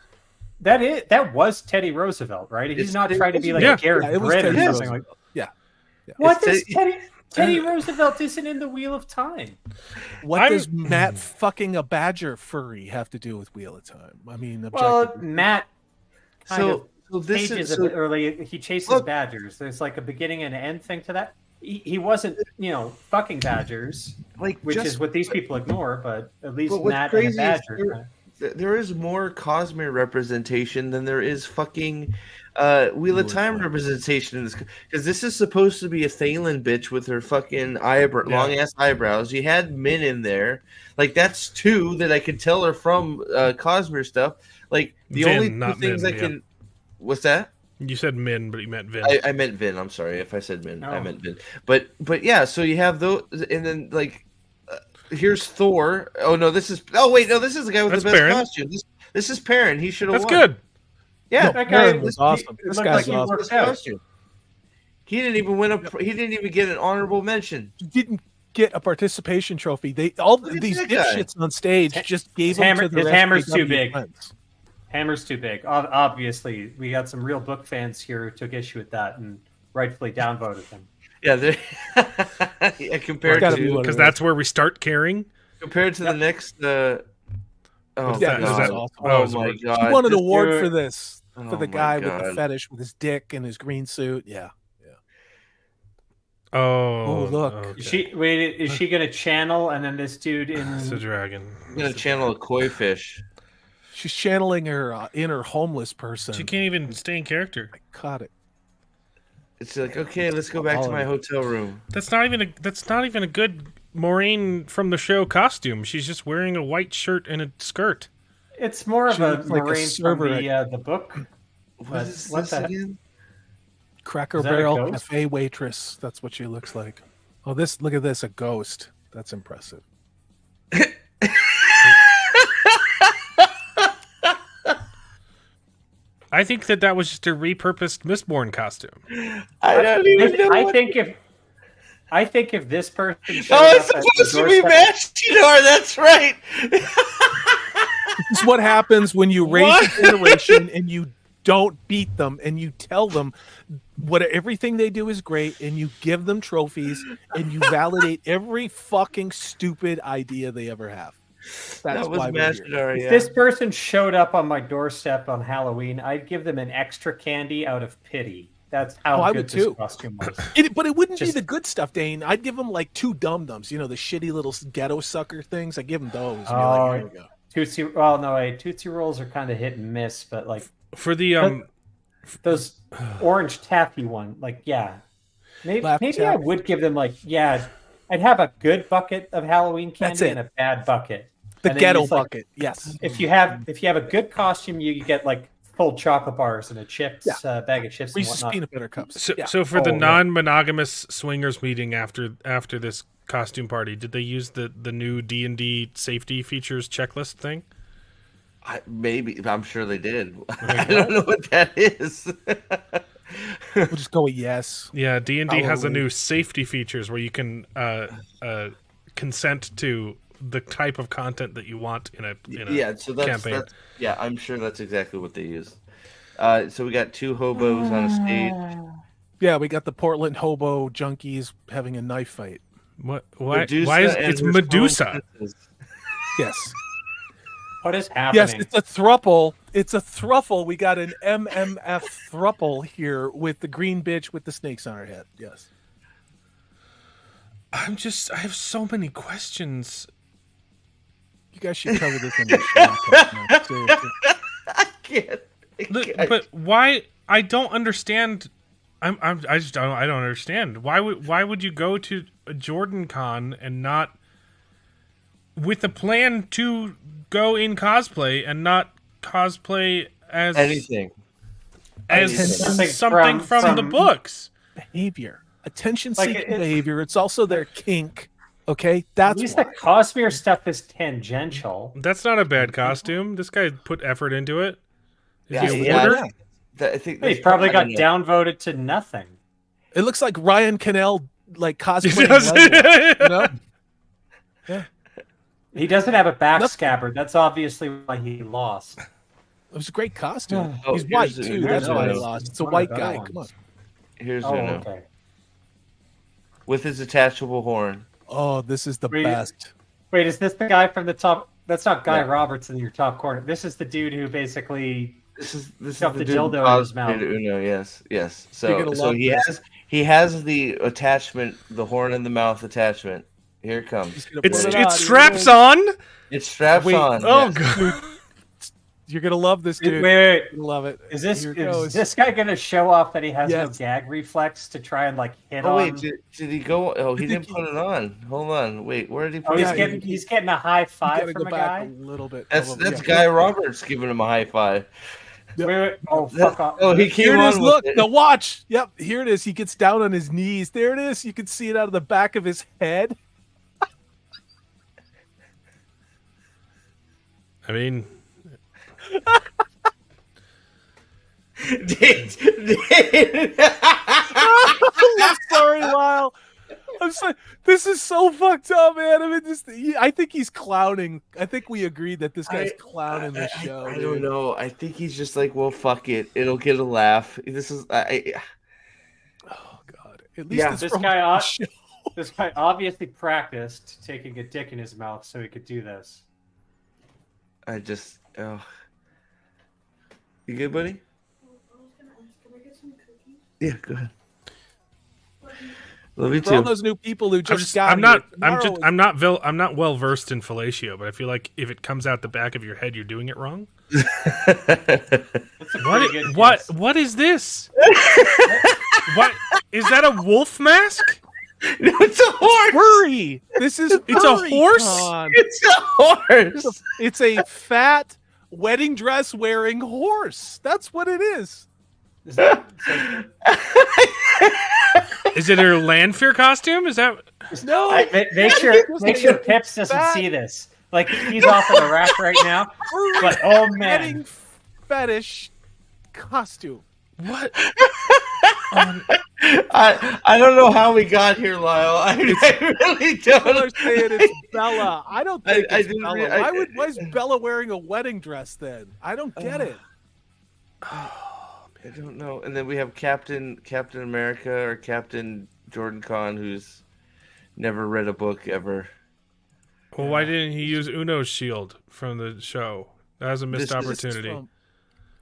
that was Teddy Roosevelt, right? He's It's not Teddy trying to be like Roosevelt. Garrett Yeah, it was Britt or Teddy something like. Yeah. What It's does Teddy Roosevelt isn't in the Wheel of Time? What does Matt fucking a badger furry have to do with Wheel of Time? I mean, Well, objectively. Matt kind of So this pages is of it early. He chases Look. badgers. There's like a beginning and an end thing to that. he wasn't, fucking badgers, Like, which is what these people ignore. But at least But what's Matt and the crazy is badger. there is more Cosmere representation than there is fucking Wheel of Time representation in this, because this is supposed to be a Thalen bitch with her fucking long ass eyebrows. You had Min in there, like that's two that I could tell are from Cosmere stuff. Like the Vin, only two not things Min, I yeah. can. What's that? You said Min, but you meant Vin. I meant Vin. I'm sorry if I said Min. I Oh. meant Vin. But yeah. So you have those, and then like. Here's Thor. Oh no, this is. Oh wait, no, this is the guy with That's the best Perrin. costume. This is Perrin. He should have. That's won. good. Yeah, No, That Perrin guy was awesome. It This looked guy's like he awesome. worked Best out. costume. He didn't even win he didn't even get an honorable mention. He didn't get a participation trophy. All Look at these that guy. dipshits on stage just gave His him to the his hammer's SJW too big. friends. Hammer's too big. Obviously, we got some real book fans here who took issue with that and rightfully downvoted him. Yeah, yeah, compared Gotta be to what it Because is. that's where we start caring. the next. Oh What's Yeah, that? this Is god! is that- awesome. Oh is it my worth- god! He won an This award dude- for this, Oh for the my guy with the God. fetish with his dick and his green suit. Yeah. Oh, Oh, look. okay. Is she gonna channel and then this dude It's a in dragon. I'm gonna channel a koi fish. She's channeling her inner homeless person. She can't even stay in character. I caught it. It's like, okay, let's go back to my hotel room. That's not even a good Maureen from the show costume. She's just wearing a white shirt and a skirt. It's more of She a looks like a Moraine from server the book. What is What this the- again? Cracker Is that a Barrel ghost? cafe waitress. That's what she looks like. Oh, look at this, a ghost. That's impressive. I think that was just a repurposed Mistborn costume. I don't even know. I think if this person showed Oh, it's up at the supposed to be doorstep- Mastodor. That's right. This is what happens when you raise What? a generation and you don't beat them and you tell them everything they do is great and you give them trophies and you validate every fucking stupid idea they ever have. That's That was why we're here. Mastodor. If Yeah. this person showed up on my doorstep on Halloween, I'd give them an extra candy out of pity. That's how I good would this too. costume was. But it wouldn't be Just- the good stuff, Dane. I'd give them like 2 dum-dums, the shitty little ghetto sucker things. I give them those. And you're like, here we go. Tootsie Rolls are kind of hit and miss, but like For the those orange taffy one, like maybe Laugh I Taffy. would give them like I'd have a good bucket of Halloween That's candy it. and a bad bucket. The And then ghetto it's like- bucket, yes. If you have a good costume, you get like full chocolate bars and a bag of chips and Reese's whatnot. peanut butter cups. so, Yeah. so for the Oh, yeah. non-monogamous swingers meeting after this costume party, did they use the new D&D safety features checklist thing? Maybe. I'm sure they did. I don't know what that is. We'll just go with yes. Yeah, D&D has a Probably. new safety features where you can consent to the type of content that you want in a Yeah, so campaign. I'm sure that's exactly what they use. So we got 2 hobos on a stage. Yeah, we got the Portland hobo junkies having a knife fight. What? Why? Medusa Why is and it's her Medusa? twin sisters. Yes. What is happening? Yes, it's a thruple. It's a thruple. We got an MMF thruple here with the green bitch with the snakes on her head. Yes. I have so many questions. You guys should cover this in the show. Seriously. I can't. But why? I don't understand. I don't understand. Why would you go to a Jordan Con and not with a plan to go in cosplay and not cosplay as anything. as Something something from the from- books? Behavior. Attention-seeking Like, behavior. It's also their kink. Okay? At That's least why. the Cosmere stuff is tangential. That's not a bad costume. This guy put effort into it. Is Yeah, he a yeah. hoarder? I think He that's probably got I don't know. downvoted to nothing. It looks like Ryan Cannell like He cosplaying does. Legolas, you know? He doesn't have a back Nothing. scabbard. That's obviously why he lost. It was a great costume. Oh, He's white here's- too. here's That's why he Uno. lost. It's a One of white the better guy. ones. Come on. Here's Oh, Uno okay. with his attachable horn. Oh, this is the Wait. best. Wait, is this the guy from the top? That's not Guy Yeah. Roberts in your top corner. This is the dude who basically This is Stuff the the dude dildo who in his cosplayed mouth. Uno. Yes. You're So gonna so love he this. has He has the attachment, the horn in the mouth attachment. Here it comes. He's gonna It's put it on. it straps on. It straps Wait, on. Oh yes. god. You're gonna love this, dude. Wait. You're gonna love it. Is this Here it is goes. this guy gonna show off that he has no Yes. gag reflex to try and like hit Oh on? wait, did he go? Oh, he think didn't put it on. Hold on. Wait, where did he put Oh, it? he's getting a high You five gotta go from a back guy. a little bit. That's Yeah. Guy Roberts giving him a high five. Wait. Oh, fuck off. Oh, he came Here it on is. with Look, it. the watch. Yep, here it is. He gets down on his knees. There it is. You can see it out of the back of his head. I mean, I'm sorry, Lyle. I'm sorry. This is so fucked up, man. I mean, I think he's clowning. I think we agreed that this guy's clowning the show. I dude. don't know. I think he's just like, well, fuck it. It'll get a laugh. This is. Oh god. At least Yeah, it's This from guy, the show. this guy obviously practiced taking a dick in his mouth so he could do this. I just. Oh. You good, buddy? Yeah, go ahead. Love you For all too. those new people who just got I'm here, not. tomorrow I'm not well versed in fellatio, but I feel like if it comes out the back of your head, you're doing it wrong. That's a pretty good guess. What is this? What is that? A wolf mask? No, it's a horse. furry. This is It's a furry, horse? Con. It's a horse. It's a fat wedding dress wearing horse. That's what it is. Is that- Is it her Landfear costume? Is that? No, make sure Pips doesn't see this. Like he's off in the rack right now. furry But oh wedding man, fetish costume. What? I don't know how we got here, Lyle. I really People don't. are saying it's Bella. I don't think I it's didn't Bella. re- Why is Bella wearing a wedding dress then? I don't get it. I don't know. And then we have Captain America or Captain Jordan Kahn, who's never read a book ever. Well, why didn't he use Uno's shield from the show? That was a missed This is opportunity.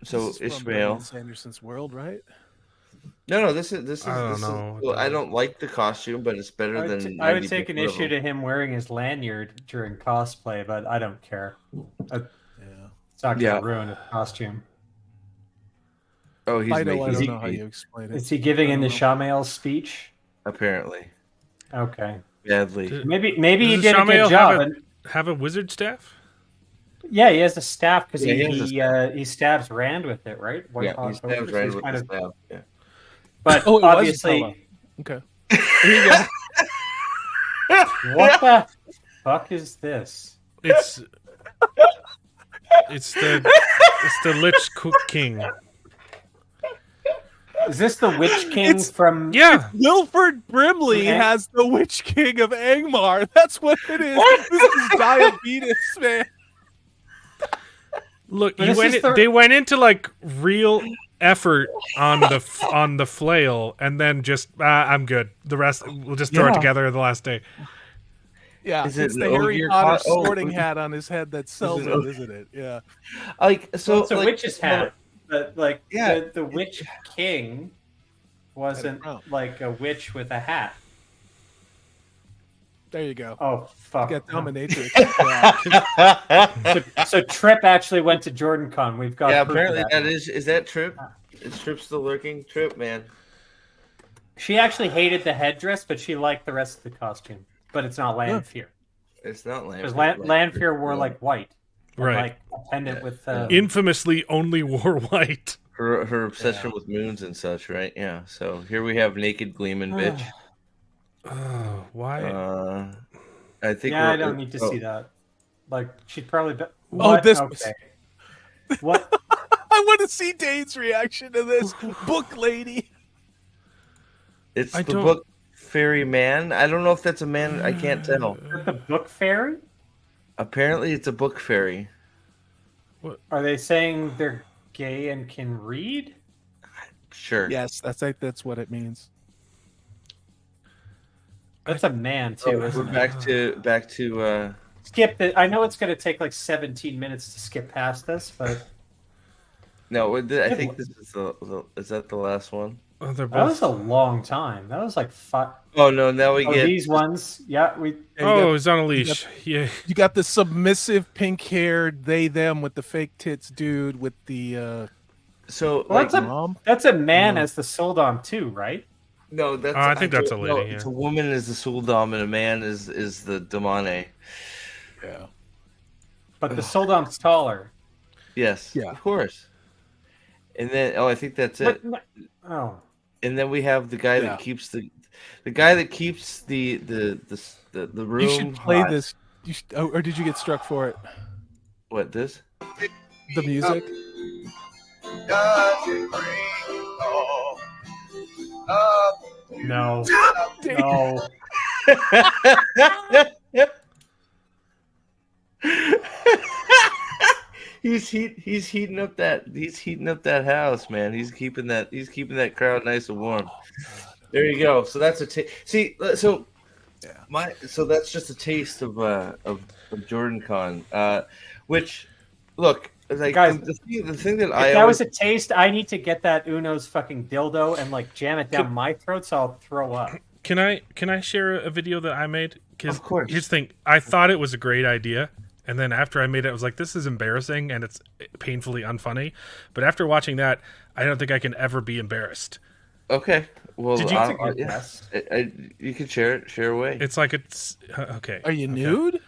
So This is from Ishmael. Brandon Sanderson's world, right? No, this is. I don't this know. Is, well, I don't like the costume, but it's better than. I would 90% take an of issue them. to him wearing his lanyard during cosplay, but I don't care. Yeah. It's not Yeah. gonna ruin his costume. Oh, he's I don't making. know how you explain it. Is he giving I in the don't know. Shamael's speech? Apparently, Okay, badly. Did- maybe he Does did a Shamael good job. have Have a wizard staff? Yeah, he has a staff because Yeah, he has he stabs Rand with it, right? White Yeah, Hawk he stabs Soldier, so right he's with kind the of- staff. Yeah. But Oh, it was obviously, Bella. Okay. Here you go. what the fuck is this? It's the Lich King. Is this the Witch King It's- from? Yeah. Wilford Brimley Okay. has the Witch King of Angmar. That's what it is. This is diabetes, man. Look, But this is the- they went into like real effort on the flail, and then just I'm good. The rest we'll just throw it Yeah. together the last day. Yeah, Is it's it the an Harry Ogier Potter co- oh, sorting is it- hat on his head that sells it it, an- isn't it? Yeah. Like So so, it's a like, witch's hat, but like Yeah. the Witch King wasn't know. like a witch with a hat. There you go. Oh fuck! You got dominatrix. Yeah. So Trip actually went to Jordan Con. We've got Yeah, proof of apparently that. that is that Trip? Is Trip still lurking? Trip, man. She actually hated the headdress, but she liked the rest of the costume. But it's not Lanfear It's not Lamb. because Lanfear wore like white, and, Right. Like a pendant with. Infamously only wore white. her obsession with moons and such, right? Yeah. So here we have naked gleaming bitch. Oh, why? I think. Yeah, I we're- don't need to oh, see that. Like she'd probably. Be... Oh, What? this Okay. What? I want to see Dane's reaction to this book lady. It's I the don't- book Fairy Man. I don't know if that's a man. I can't tell. The book fairy? Apparently, it's a book fairy. Are they saying they're gay and can read? Sure. Yes, that's what it means. That's a man So too. we're Isn't it? back to. Skip it. I know it's going to take like 17 minutes to skip past this, but No, I think this is is that the last one? Oh, they're That was both. a long time. That was like 5. Oh no, now we Oh, get these ones. Yeah, we. Yeah, Oh, he's on a leash. Yeah. you got the submissive pink-haired they them with the fake tits dude with the so Well, like mom. that's a man as the Soldom too, right? no, that's I think that's a no, lady. it's Yeah. a woman is the Suldam and a man is the Damane. Yeah. But the Soldom's taller. Yes, Yeah. of course. And then I think that's it. Oh, And then we have the guy Yeah. that keeps the guy that keeps the room. You should play hot. this. Or did you get struck for it? What this? The music. no. No. he's heating up that house, man. He's keeping that crowd nice and warm. There you go. So that's see. So so that's just a taste of Jordan Con. Which look, like Guys, the thing that If I that always, was a taste, I need to get that Uno's fucking dildo and like jam it down my throat so I'll throw up. Can I share a video that I made? 'Cause Of course. Here's the thing. I thought it was a great idea, and then after I made it, I was like, "This is embarrassing and it's painfully unfunny." But after watching that, I don't think I can ever be embarrassed. okay. Well, Did you I, think it yeah. was? You can share away. It's like it's okay. Are you nude?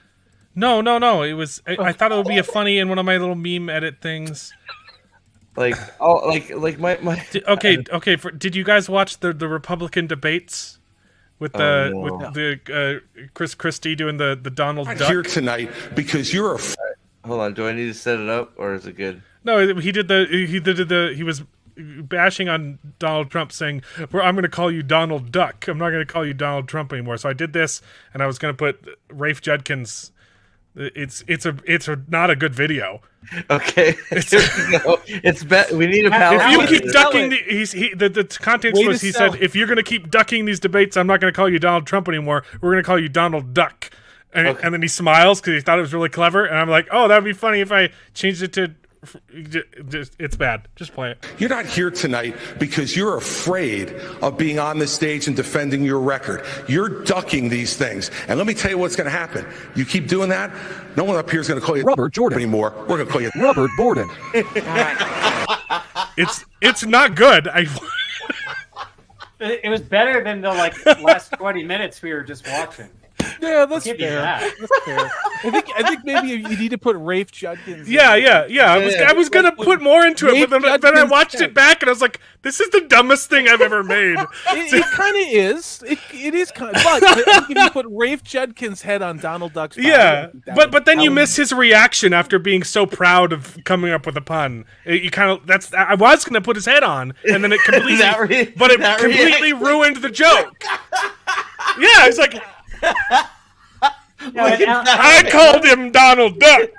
No. It was. I thought it would be a funny in one of my little meme edit things. Like my Okay. Did you guys watch the Republican debates with the no. with the Chris Christie doing the Donald Not Duck? here tonight because you're a Hold on. Do I need to set it up or is it good? No, he was bashing on Donald Trump, saying, "Well, I'm going to call you Donald Duck. I'm not going to call you Donald Trump anymore." So I did this, and I was going to put Rafe Judkins. It's not a good video. Okay. We need a If palette. If you Alex, keep ducking the context Way was to he sell said, it. if you're going to keep ducking these debates, I'm not going to call you Donald Trump anymore. We're going to call you Donald Duck. And then he smiles because he thought it was really clever, and I'm like, oh, that would be funny if I changed it to. It's bad. Just play it. You're not here tonight because you're afraid of being on the stage and defending your record. You're ducking these things. And let me tell you what's going to happen. You keep doing that, no one up here is going to call you Robert Jordan anymore. We're going to call you Robert Borden. It's not good. It was better than the like last 20 minutes we were just watching. Yeah, that's Give you fair. that. That's fair. I think maybe you need to put Rafe Judkins. Yeah. I was gonna put more into it, but then I watched it back and I was like, "This is the dumbest thing I've ever made." It kind of is. It is kind of. But I think if you put Rafe Judkins' head on Donald Duck's body, Yeah, but then you would- miss his reaction after being so proud of coming up with a pun. You kind of I was gonna put his head on, and then it completely, but it completely ruined the joke. Yeah, it's like I called him Donald Duck.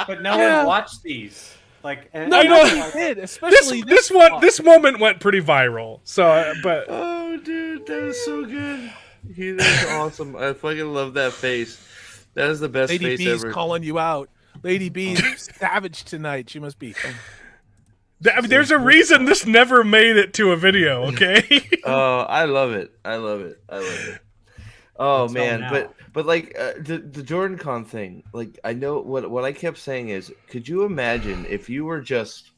But no Yeah. one watched these. Like, and No, I know. nobody did, especially This moment went pretty viral. So, but Oh, dude, that was so good. That's awesome. I fucking love that face. That is the best Lady face B's ever. calling you out. Lady B's savage tonight. She must be. there's a reason this never made it to a video. Okay. Oh, I love it. I love it. Oh Until man, now. but like the Jordan Con thing, like I know what I kept saying is, could you imagine if you were just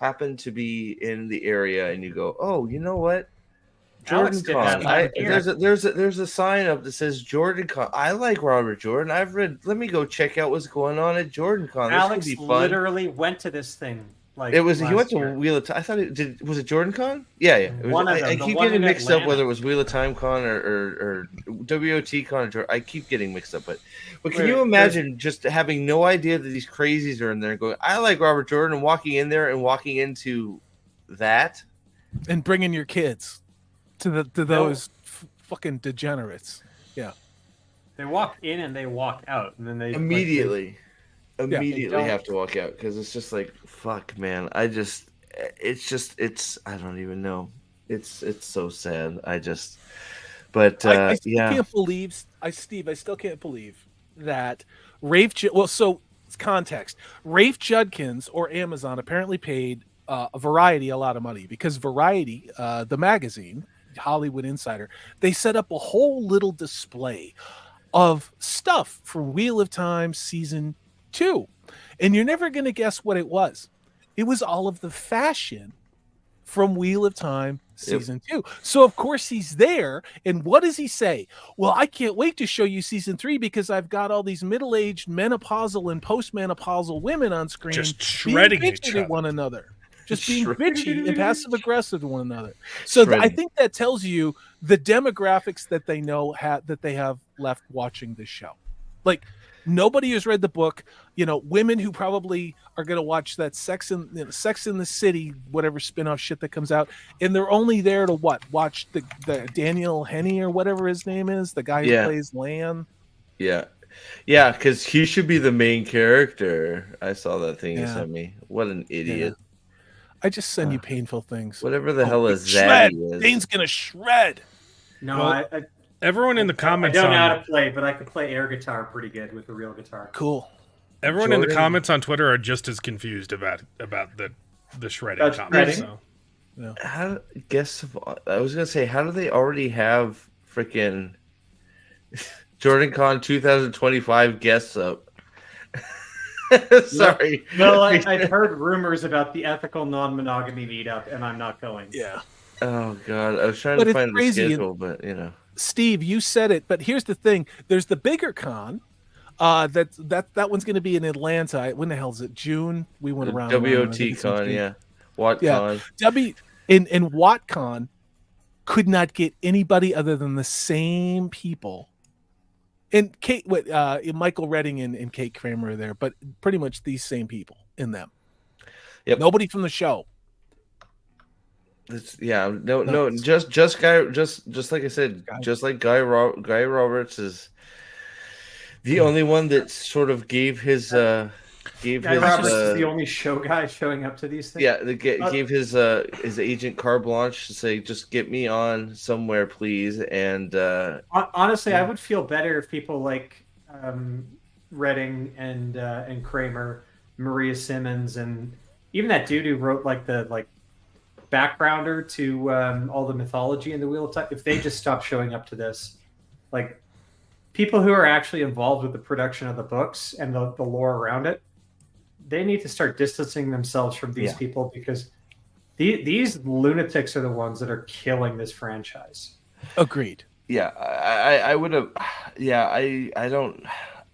happened to be in the area and you go, oh, you know what, Alex Jordan did Con. that last year. There's a sign up that says Jordan Con. I like Robert Jordan. I've read. Let me go check out what's going on at Jordan Con. This Alex would be fun. literally went to this thing. Like It was he last went to year. Wheel of Time. I thought it did. Was it Jordan Con? Yeah. It was, One of them, I the keep one getting in mixed up Atlanta. whether it was Wheel of Time Con or WOT Con. Or I keep getting mixed up. But can Wait, you imagine just having no idea that these crazies are in there and going, I like Robert Jordan, and walking in there and walking into that? And bringing your kids to those fucking degenerates. Yeah. They walk in and they walk out, and then they Immediately don't- have to walk out because it's just like, fuck, man. I don't even know. It's so sad. But I still yeah. can't believe, Steve. I still can't believe that Rafe. So it's context. Rafe Judkins or Amazon apparently paid Variety a lot of money because Variety, the magazine, Hollywood Insider, they set up a whole little display of stuff from Wheel of Time season 2. And you're never going to guess what it was. It was all of the fashion from Wheel of Time season 2. So of course he's there, and what does he say? Well, I can't wait to show you season 3 because I've got all these middle-aged menopausal and postmenopausal women on screen Just shredding being each bitchy other. at one another. Just being bitchy and passive aggressive to one another. So I think that tells you the demographics that they know that they have left watching this show. Like, nobody has read the book. You know, women who probably are going to watch that Sex in the City, whatever spinoff shit that comes out, and they're only there to watch the Daniel Henney or whatever his name is, the guy who plays Lan. Yeah, because he should be the main character. I saw that thing you sent me. What an idiot! Yeah. I just send you painful things. Whatever the hell is shred. that? Dane's gonna shred. No, Well, everyone in the comments I don't know how to play, but I can play air guitar pretty good with the real guitar. Cool. Everyone in the comments on Twitter are just as confused about the shredding comments. So. Yeah. I was gonna say, how do they already have freaking Jordan Con 2025 guests up? Sorry. No, I've heard rumors about the ethical non-monogamy meetup, and I'm not going. Yeah. Oh God, I was trying to find the schedule, but you know. Steve, you said it, but here's the thing: there's the bigger con. That one's going to be in Atlanta. When the hell is it? June. We went around. WOT Con, yeah. WattCon. And WattCon could not get anybody other than the same people. And Michael Redding and Kate Kramer are there, but pretty much these same people in them. Yep. Nobody from the show. Just like I said, just like Guy Roberts is the only one that sort of gave his Guy Roberts is the only show guy showing up to these things. Yeah, gave his agent carte blanche to say, just get me on somewhere, please. And honestly, I would feel better if people like Redding and Kramer, Maria Simmons, and even that dude who wrote the backgrounder to all the mythology in the Wheel of Time, if they just stop showing up to this, like people who are actually involved with the production of the books and the lore around it, they need to start distancing themselves from these people, because these lunatics are the ones that are killing this franchise. Agreed. Yeah, I would have. Yeah, I don't.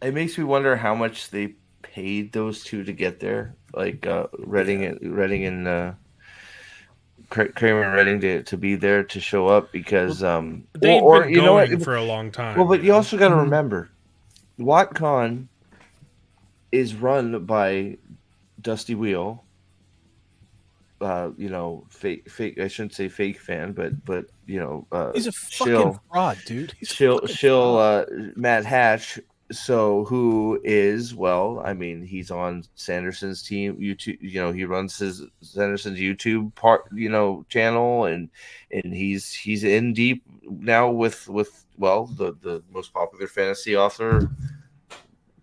It makes me wonder how much they paid those two to get there, like Redding and Kramer and Redding to be there to show up, because they've been going for a long time. Well, but you also got to remember, WattCon is run by Dusty Wheel. Fake. I shouldn't say fake fan, but he's a fucking fraud, dude. Matt Hatch. So who is, well, I mean, he's on Sanderson's team YouTube, he runs Sanderson's YouTube channel, and he's in deep now with the most popular fantasy author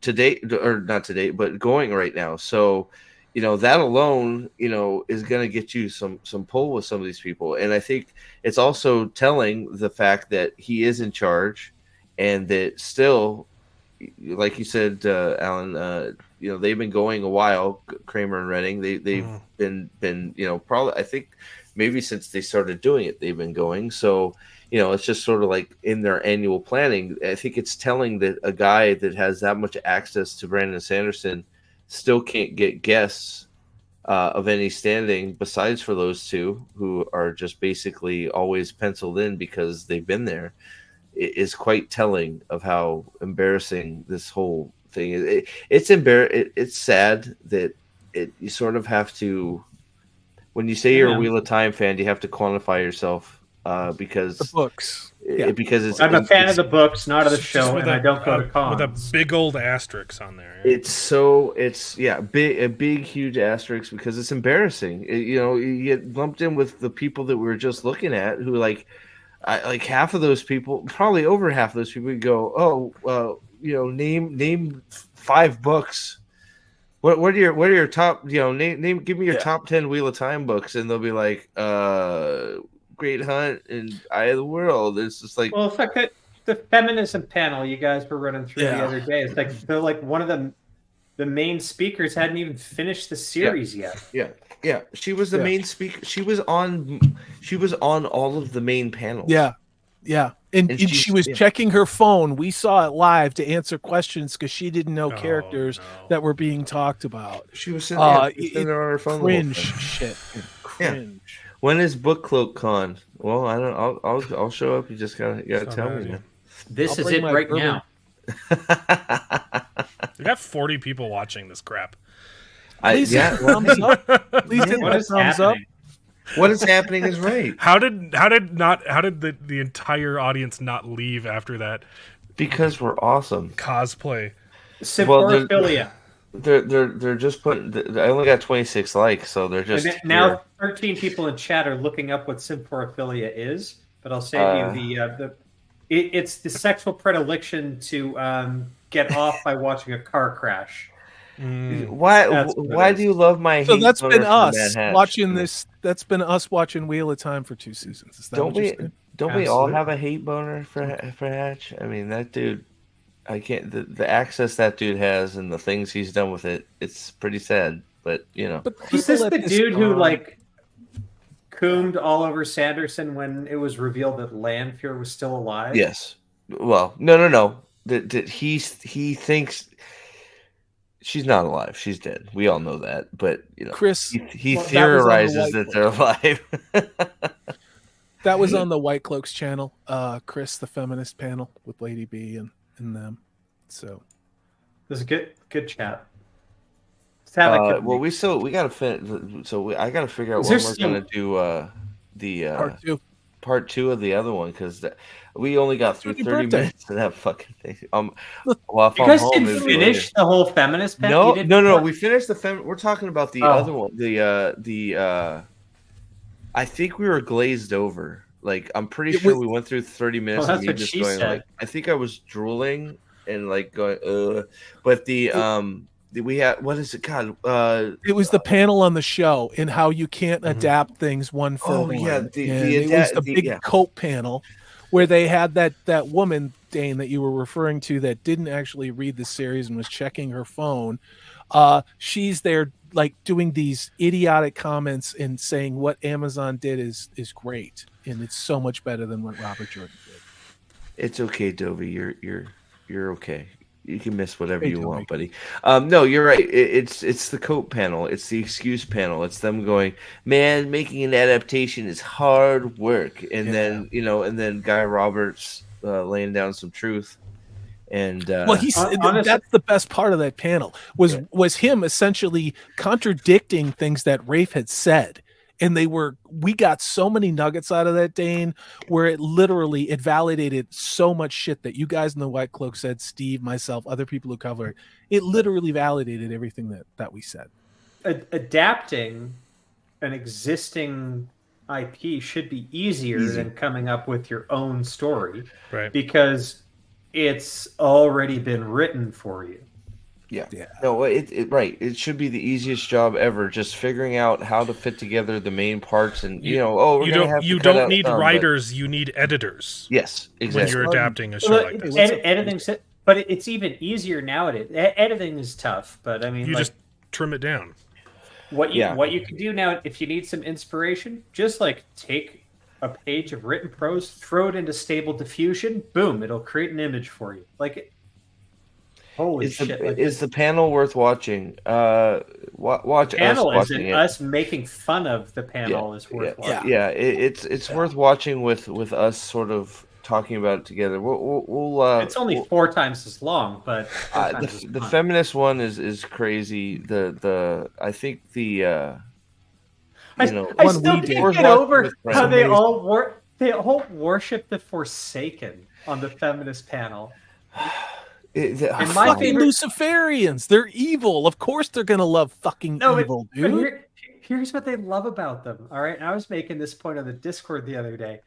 to date, or not to date, but going right now. So that alone is going to get you some pull with some of these people. And I think it's also telling the fact that he is in charge, and that still, like you said, Alan, they've been going a while. Kramer and Redding, they've been probably, I think maybe since they started doing it, they've been going. So it's just sort of like in their annual planning. I think it's telling that a guy that has that much access to Brandon Sanderson still can't get guests of any standing besides for those two, who are just basically always penciled in because they've been there. Is quite telling of how embarrassing this whole thing is. It's sad that you sort of have to, when you say you're a Wheel of Time fan, you have to quantify yourself because the books. Because I'm a fan of the books, not of the show, and I don't go to cons. With a big old asterisk on there. A big huge asterisk, because it's embarrassing. You get lumped in with the people that we were just looking at, who like half of those people, probably over half of those people, would go, name 5 books. What are your top? Give me your top 10 Wheel of Time books, and they'll be like, Great Hunt and Eye of the World. It's just like, Well, it's like the feminism panel you guys were running through the Yeah. other day. It's like they're like one of the main speakers hadn't even finished the series yet. yeah. She was the main speaker. She was on all of the main panels. Yeah. And she was checking her phone. We saw it live to answer questions because she didn't know characters that were being talked about. She was sitting there on her phone. Cringe shit. Cringe. Yeah. When is Book Cloak Con? Well, I don't. I'll show up. You just gotta tell me. Man. This is it right now. We got 40 people watching this crap. Please hit a thumbs up. Please hit a thumbs up. What is happening is right. How did the entire audience not leave after that? Because we're awesome. Cosplay. Symphorophilia. They're just putting. I only got 26 likes, so they're just now 13 people in chat are looking up what symphorophilia is. But I'll save you it's the sexual predilection to get off by watching a car crash. Why do you love my? So that's been us Manhattan? watching this. That's been us watching Wheel of Time for 2 seasons. Is that Don't we all have a hate boner for Hatch? I mean, that dude. I can't. The access that dude has and the things he's done with it. It's pretty sad, but Is this the dude who like coomed all over Sanderson when it was revealed that Lanfear was still alive? Yes. Well, no. That he thinks she's not alive. She's dead. We all know that. But Chris, he theorizes that they're alive. That was on the White Cloaks channel. Chris, the feminist panel with Lady B and them. So this is good chat. Well, we gotta finish. So I gotta figure out when we're gonna do the part two of the other one because we only got through 30 minutes of that fucking thing. You guys didn't finish the whole feminist panel? No. We finished the We're talking about the other one. I think we were glazed over. Like I'm pretty sure we went through 30 minutes of me just going like. I think I was drooling and like going. But we had what is it? God, it was the panel on the show and how you can't adapt things one for one. Yeah, it was the big coat panel where they had that woman Dane that you were referring to that didn't actually read the series and was checking her phone. She's there like doing these idiotic comments and saying what Amazon did is great and it's so much better than what Robert Jordan did. It's okay, Dovey. You're okay. You can miss whatever you want, buddy. No, you're right. It's the coat panel. It's the excuse panel. It's them going, man, making an adaptation is hard work. And then Guy Roberts laying down some truth. And that's the best part of that panel was him essentially contradicting things that Rafe had said. And we got so many nuggets out of that, Dane, where it validated so much shit that you guys in the White Cloak said, Steve, myself, other people who cover it. It literally validated everything that we said. Adapting an existing IP should be easier than coming up with your own story. Right. Because it's already been written for you. Yeah. No, it should be the easiest job ever. Just figuring out how to fit together the main parts, and you don't need writers. You need editors. Yes, exactly. When you're adapting a show like this, editing, but it's even easier nowadays. Editing is tough, but I mean, just trim it down. What you can do now, if you need some inspiration, just like take a page of written prose, throw it into Stable Diffusion, boom, it'll create an image for you. Holy shit! Is the panel worth watching? Watch panel us watching it. Us making fun of the panel is worth watching. Yeah, it's worth watching with us sort of talking about it together. We'll it's only 4 times as long, but the feminist one is crazy. I think the I still can't get over how they all worship the Forsaken on the feminist panel. And my favorite Luciferians, they're evil. Of course they're gonna love fucking evil, dude. But here's what they love about them. All right, and I was making this point on the Discord the other day.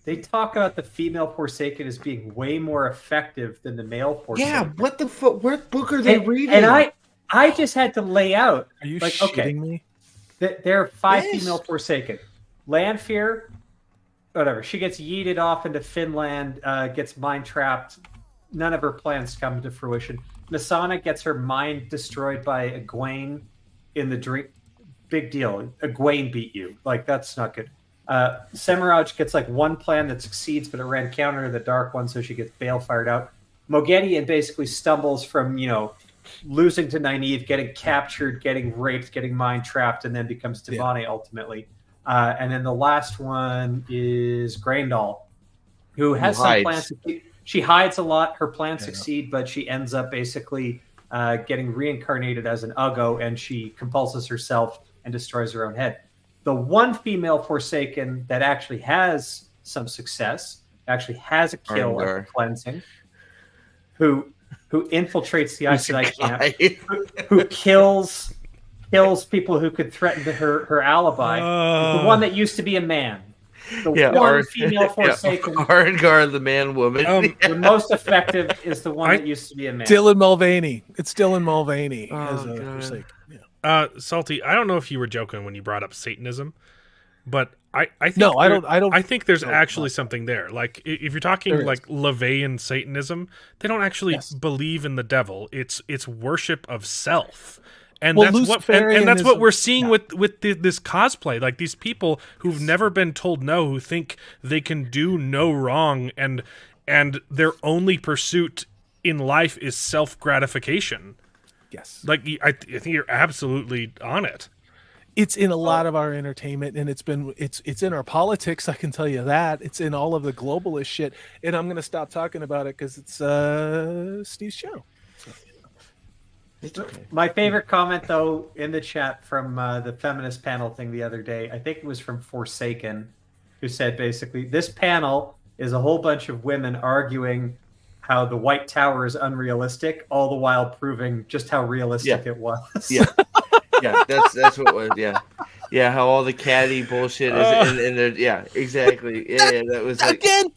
They talk about the female Forsaken as being way more effective than the male Forsaken. Yeah, what the fuck? What book are they reading? And I just had to lay out. Are you like, shitting okay, me? there are 5 Yes. female Forsaken. Lanfear, whatever. She gets yeeted off into Finland, gets mind trapped. None of her plans come to fruition. Masana gets her mind destroyed by Egwene in the dream. Big deal. Egwene beat you. Like, that's not good. Semiraj gets like one plan that succeeds, but it ran counter to the dark one, so she gets Bale fired out. Moghedien basically stumbles from, losing to Nynaeve, getting captured, getting raped, getting mind trapped, and then becomes Devane ultimately. And then the last one is Graendal, who has some hides. plans. She hides a lot. Her plans succeed, but she ends up basically getting reincarnated as an Uggo, and she compulses herself and destroys her own head. The one female Forsaken that actually has some success, actually has a kill at the cleansing, who infiltrates the Aes Sedai camp, who kills people who could threaten her alibi. The one that used to be a man. The one female Forsaken. Arengar, the man woman. The most effective is the one that used to be a man. Dylan Mulvaney. It's Dylan Mulvaney as a Forsaken. Yeah. Salty, I don't know if you were joking when you brought up Satanism, but I think no, I don't. I think there's actually something there. Like, if you're talking like LaVeyan Satanism, they don't actually believe in the devil. It's worship of self. And that's what we're seeing with this cosplay. Like, these people who've never been told no, who think they can do no wrong, and their only pursuit in life is self-gratification. Yes. Like, I think you're absolutely on it. It's in a lot of our entertainment, and it's in our politics. I can tell you that. It's in all of the globalist shit. And I'm going to stop talking about it because it's Steve's show. Okay. My favorite comment, though, in the chat from the feminist panel thing the other day, I think it was from Forsaken, who said basically, this panel is a whole bunch of women arguing how the White Tower is unrealistic, all the while proving just how realistic it was. Yeah, yeah, that's what it was. Yeah, how all the caddy bullshit is in there. Yeah, exactly. Yeah, that was like, again.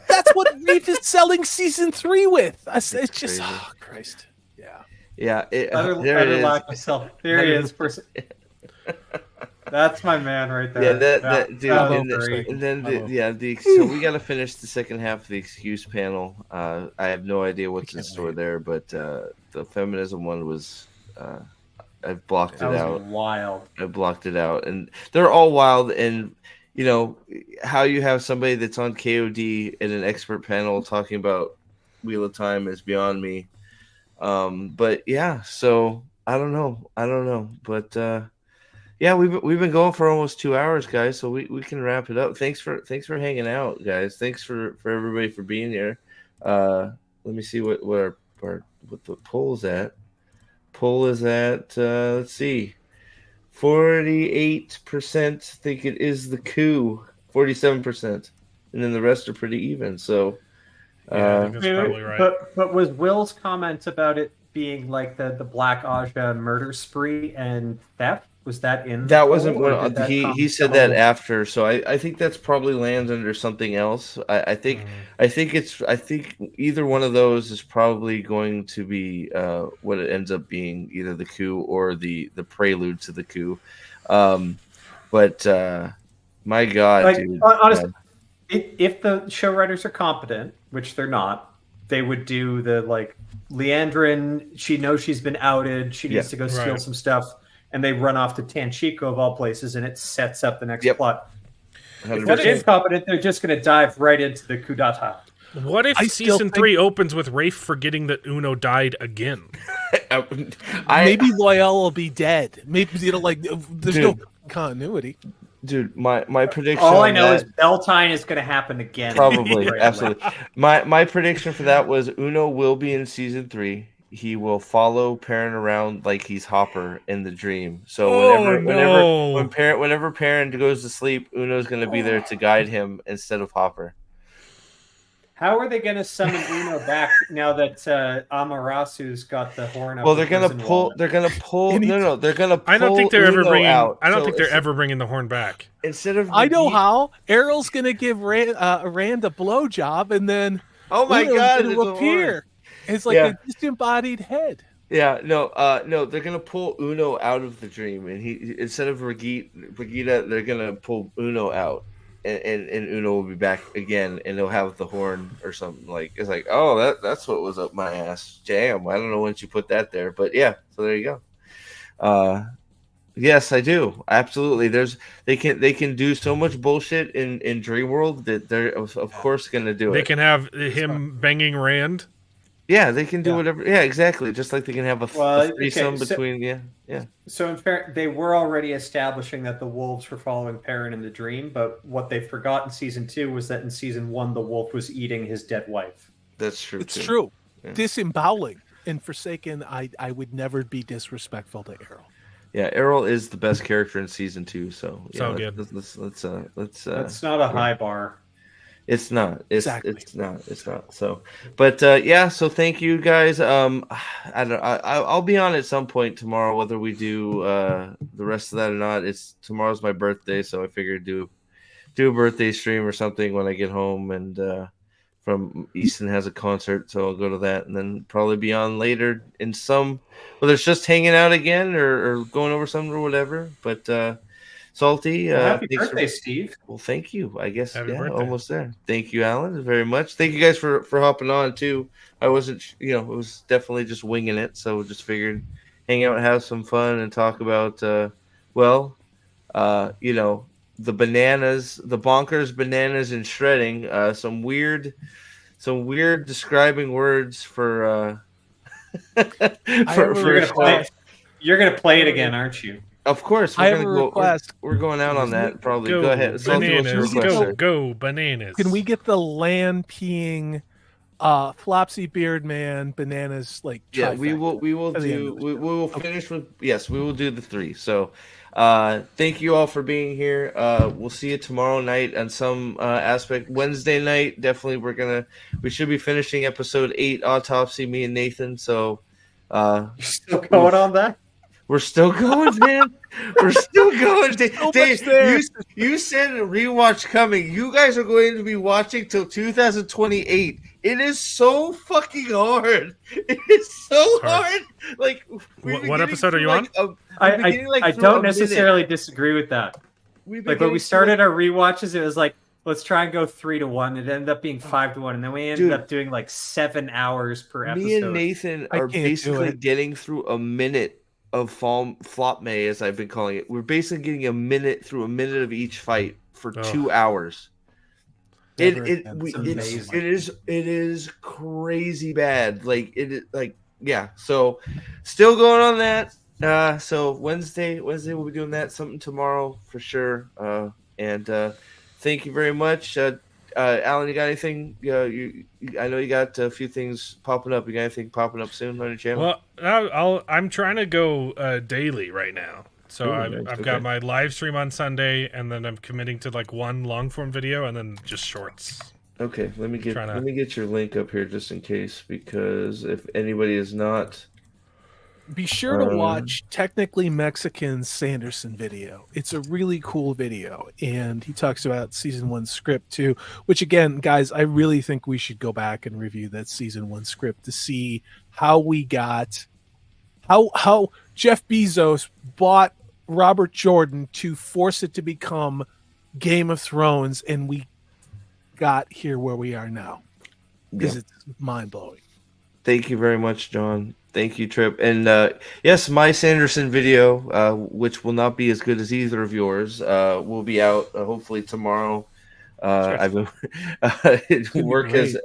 That's what Reef is selling season 3 with. It's just crazy. Oh Christ. Yeah, There he is. That's my man right there. Yeah, dude. So we got to finish the second half of the excuse panel. I have no idea what's in store there, but the feminism one was. I've blocked it out. Wild. I blocked it out, and they're all wild. And how you have somebody that's on KOD in an expert panel talking about Wheel of Time is beyond me. But yeah, so I don't know, but yeah, we've been going for almost 2 hours, guys, so we can wrap it up. Thanks for hanging out, guys. Thanks for everybody for being here. Let me see what the poll's at. Poll is at let's see, 48% think it is the coup, 47%, and then the rest are pretty even. So. Yeah, I think that's probably right. But was Will's comment about it being like the Black Aja murder spree and theft? Was that in? That wasn't what he said that after. So I think that's probably lands under something else. I think either one of those is probably going to be what it ends up being, either the coup or the prelude to the coup. But my God, like, dude, honestly. If the show writers are competent, which they're not, they would do the Leandrin. She knows she's been outed. She needs to go steal some stuff, and they run off to Tanchico of all places, and it sets up the next plot. 100%. If they're incompetent, they're just going to dive right into the coup d'etat. What if season 3 opens with Rafe forgetting that Uno died again? Maybe Loyal will be dead. Maybe there's no continuity. Dude, my prediction. All I know is Beltane is going to happen again. Probably, absolutely. My prediction for that was Uno will be in season 3. He will follow Perrin around like he's Hopper in the dream. So whenever Perrin goes to sleep, Uno's going to be there to guide him instead of Hopper. How are they going to summon Uno back now that Amarasu's got the horn up? Well, they're going to pull. They're going to pull. No, they're going to pull. I don't think they're ever bringing. Out. I don't think they're ever bringing the horn back. Instead of, I know how. Errol's going to give Rand a blowjob, and then oh my God, it'll appear. It's like a disembodied head. No, they're gonna pull Uno out of the dream, and he instead of Regita, they're gonna pull Uno out, and Uno will be back again, and they'll have the horn or something like it's like, oh, that's what was up my ass. Damn, I don't know when you put that there, but yeah, so there you go. Yes, I do. Absolutely. They can do so much bullshit in Dream World that they're of course gonna do it. They can have him banging Rand. Yeah, they can do whatever. Yeah, exactly. Just like they can have a threesome between. Yeah. So in fair, they were already establishing that the wolves were following Perrin in the dream, but what they forgot in season 2 was that in season 1 the wolf was eating his dead wife. That's true. It's too. true. Yeah. Disemboweling and Forsaken, I would never be disrespectful to Errol. Yeah, Errol is the best character in season 2. So good. Let's. That's not a high bar. It's not. Exactly. It's not. So, but yeah. So thank you guys. I don't. I'll be on at some point tomorrow, whether we do the rest of that or not. Tomorrow's my birthday, so I figured do a birthday stream or something when I get home. And from Easton has a concert, so I'll go to that, and then probably be on later in some, whether it's just hanging out again or going over something or whatever. But Salty, Happy birthday, Steve. Well, thank you. I guess Happy birthday. almost there. Thank you, Alan, very much. Thank you guys for hopping on too. I wasn't, it was definitely just winging it, so just figured hang out, have some fun, and talk about the bananas, the bonkers, bananas, and shredding. Some weird describing words for. You're gonna play it again, aren't you? Of course, I have a request. We're going out on that. Probably. Go ahead. Bananas. Go bananas. Can we get the land peeing, Flopsy Beard Man bananas like? Yeah, we will finish with. Yes, we will do the 3. So, thank you all for being here. We'll see you tomorrow night on some aspect. Wednesday night, definitely we should be finishing episode 8, Autopsy, me and Nathan. So, you're still going on that? We're still going, man. We're still going. Dave, you said a rewatch coming. You guys are going to be watching till 2028. It is so fucking hard. It is so hard. Like, what episode are you on? I don't necessarily disagree with that. Like when we started our rewatches, it was like, let's try and go 3-1. It ended up being 5-1, and then we ended up doing like 7 hours per episode. Me and Nathan are basically getting through a minute of flop May, as I've been calling it. We're basically getting a minute of each fight for 2 hours. It is crazy bad. So still going on that. So Wednesday we'll be doing that. Something tomorrow for sure. And thank you very much. Alan, you got anything? I know you got a few things popping up. You got anything popping up soon on your channel? Well, I'm trying to go daily right now. So I've got my live stream on Sunday, and then I'm committing to like one long form video, and then just shorts. Okay, let me get your link up here just in case, because if anybody is not. Be sure to watch Technically Mexican's Sanderson video. It's a really cool video, and he talks about season 1 script too, which again, guys, I really think we should go back and review that season 1 script to see how we got how Jeff Bezos bought Robert Jordan to force it to become Game of Thrones, and we got here where we are now. Because it's mind-blowing. Thank you very much, John. Thank you, Trip. And yes, my Sanderson video, which will not be as good as either of yours, will be out hopefully tomorrow. I've been work has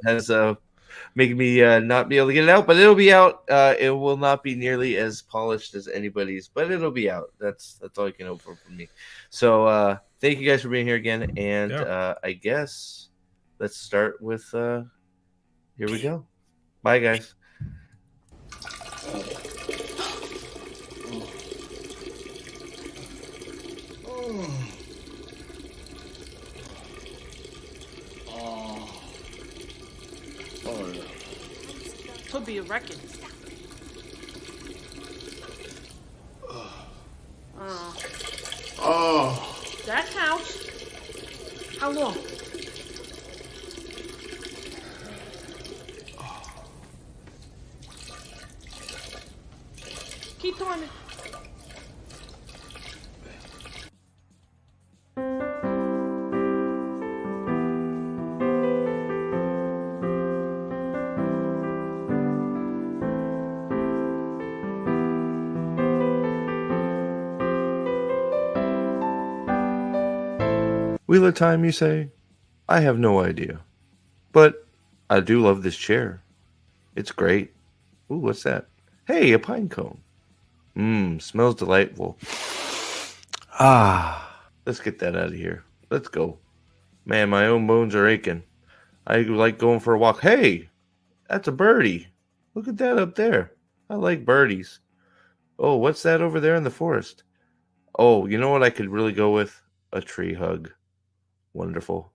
making me not be able to get it out, but it'll be out. It will not be nearly as polished as anybody's, but it'll be out. That's all you can hope for from me. So thank you guys for being here again, and I guess let's start with here we go. Bye, guys. Could be a record. That counts. How long? Wheel of time, you say? I have no idea. But I do love this chair. It's great. Ooh, what's that? Hey, a pine cone. Smells delightful. Let's get that out of here. Let's go. Man, my own bones are aching. I like going for a walk. Hey, that's a birdie. Look at that up there. I like birdies. Oh, what's that over there in the forest? Oh, you know what I could really go with? A tree hug. Wonderful.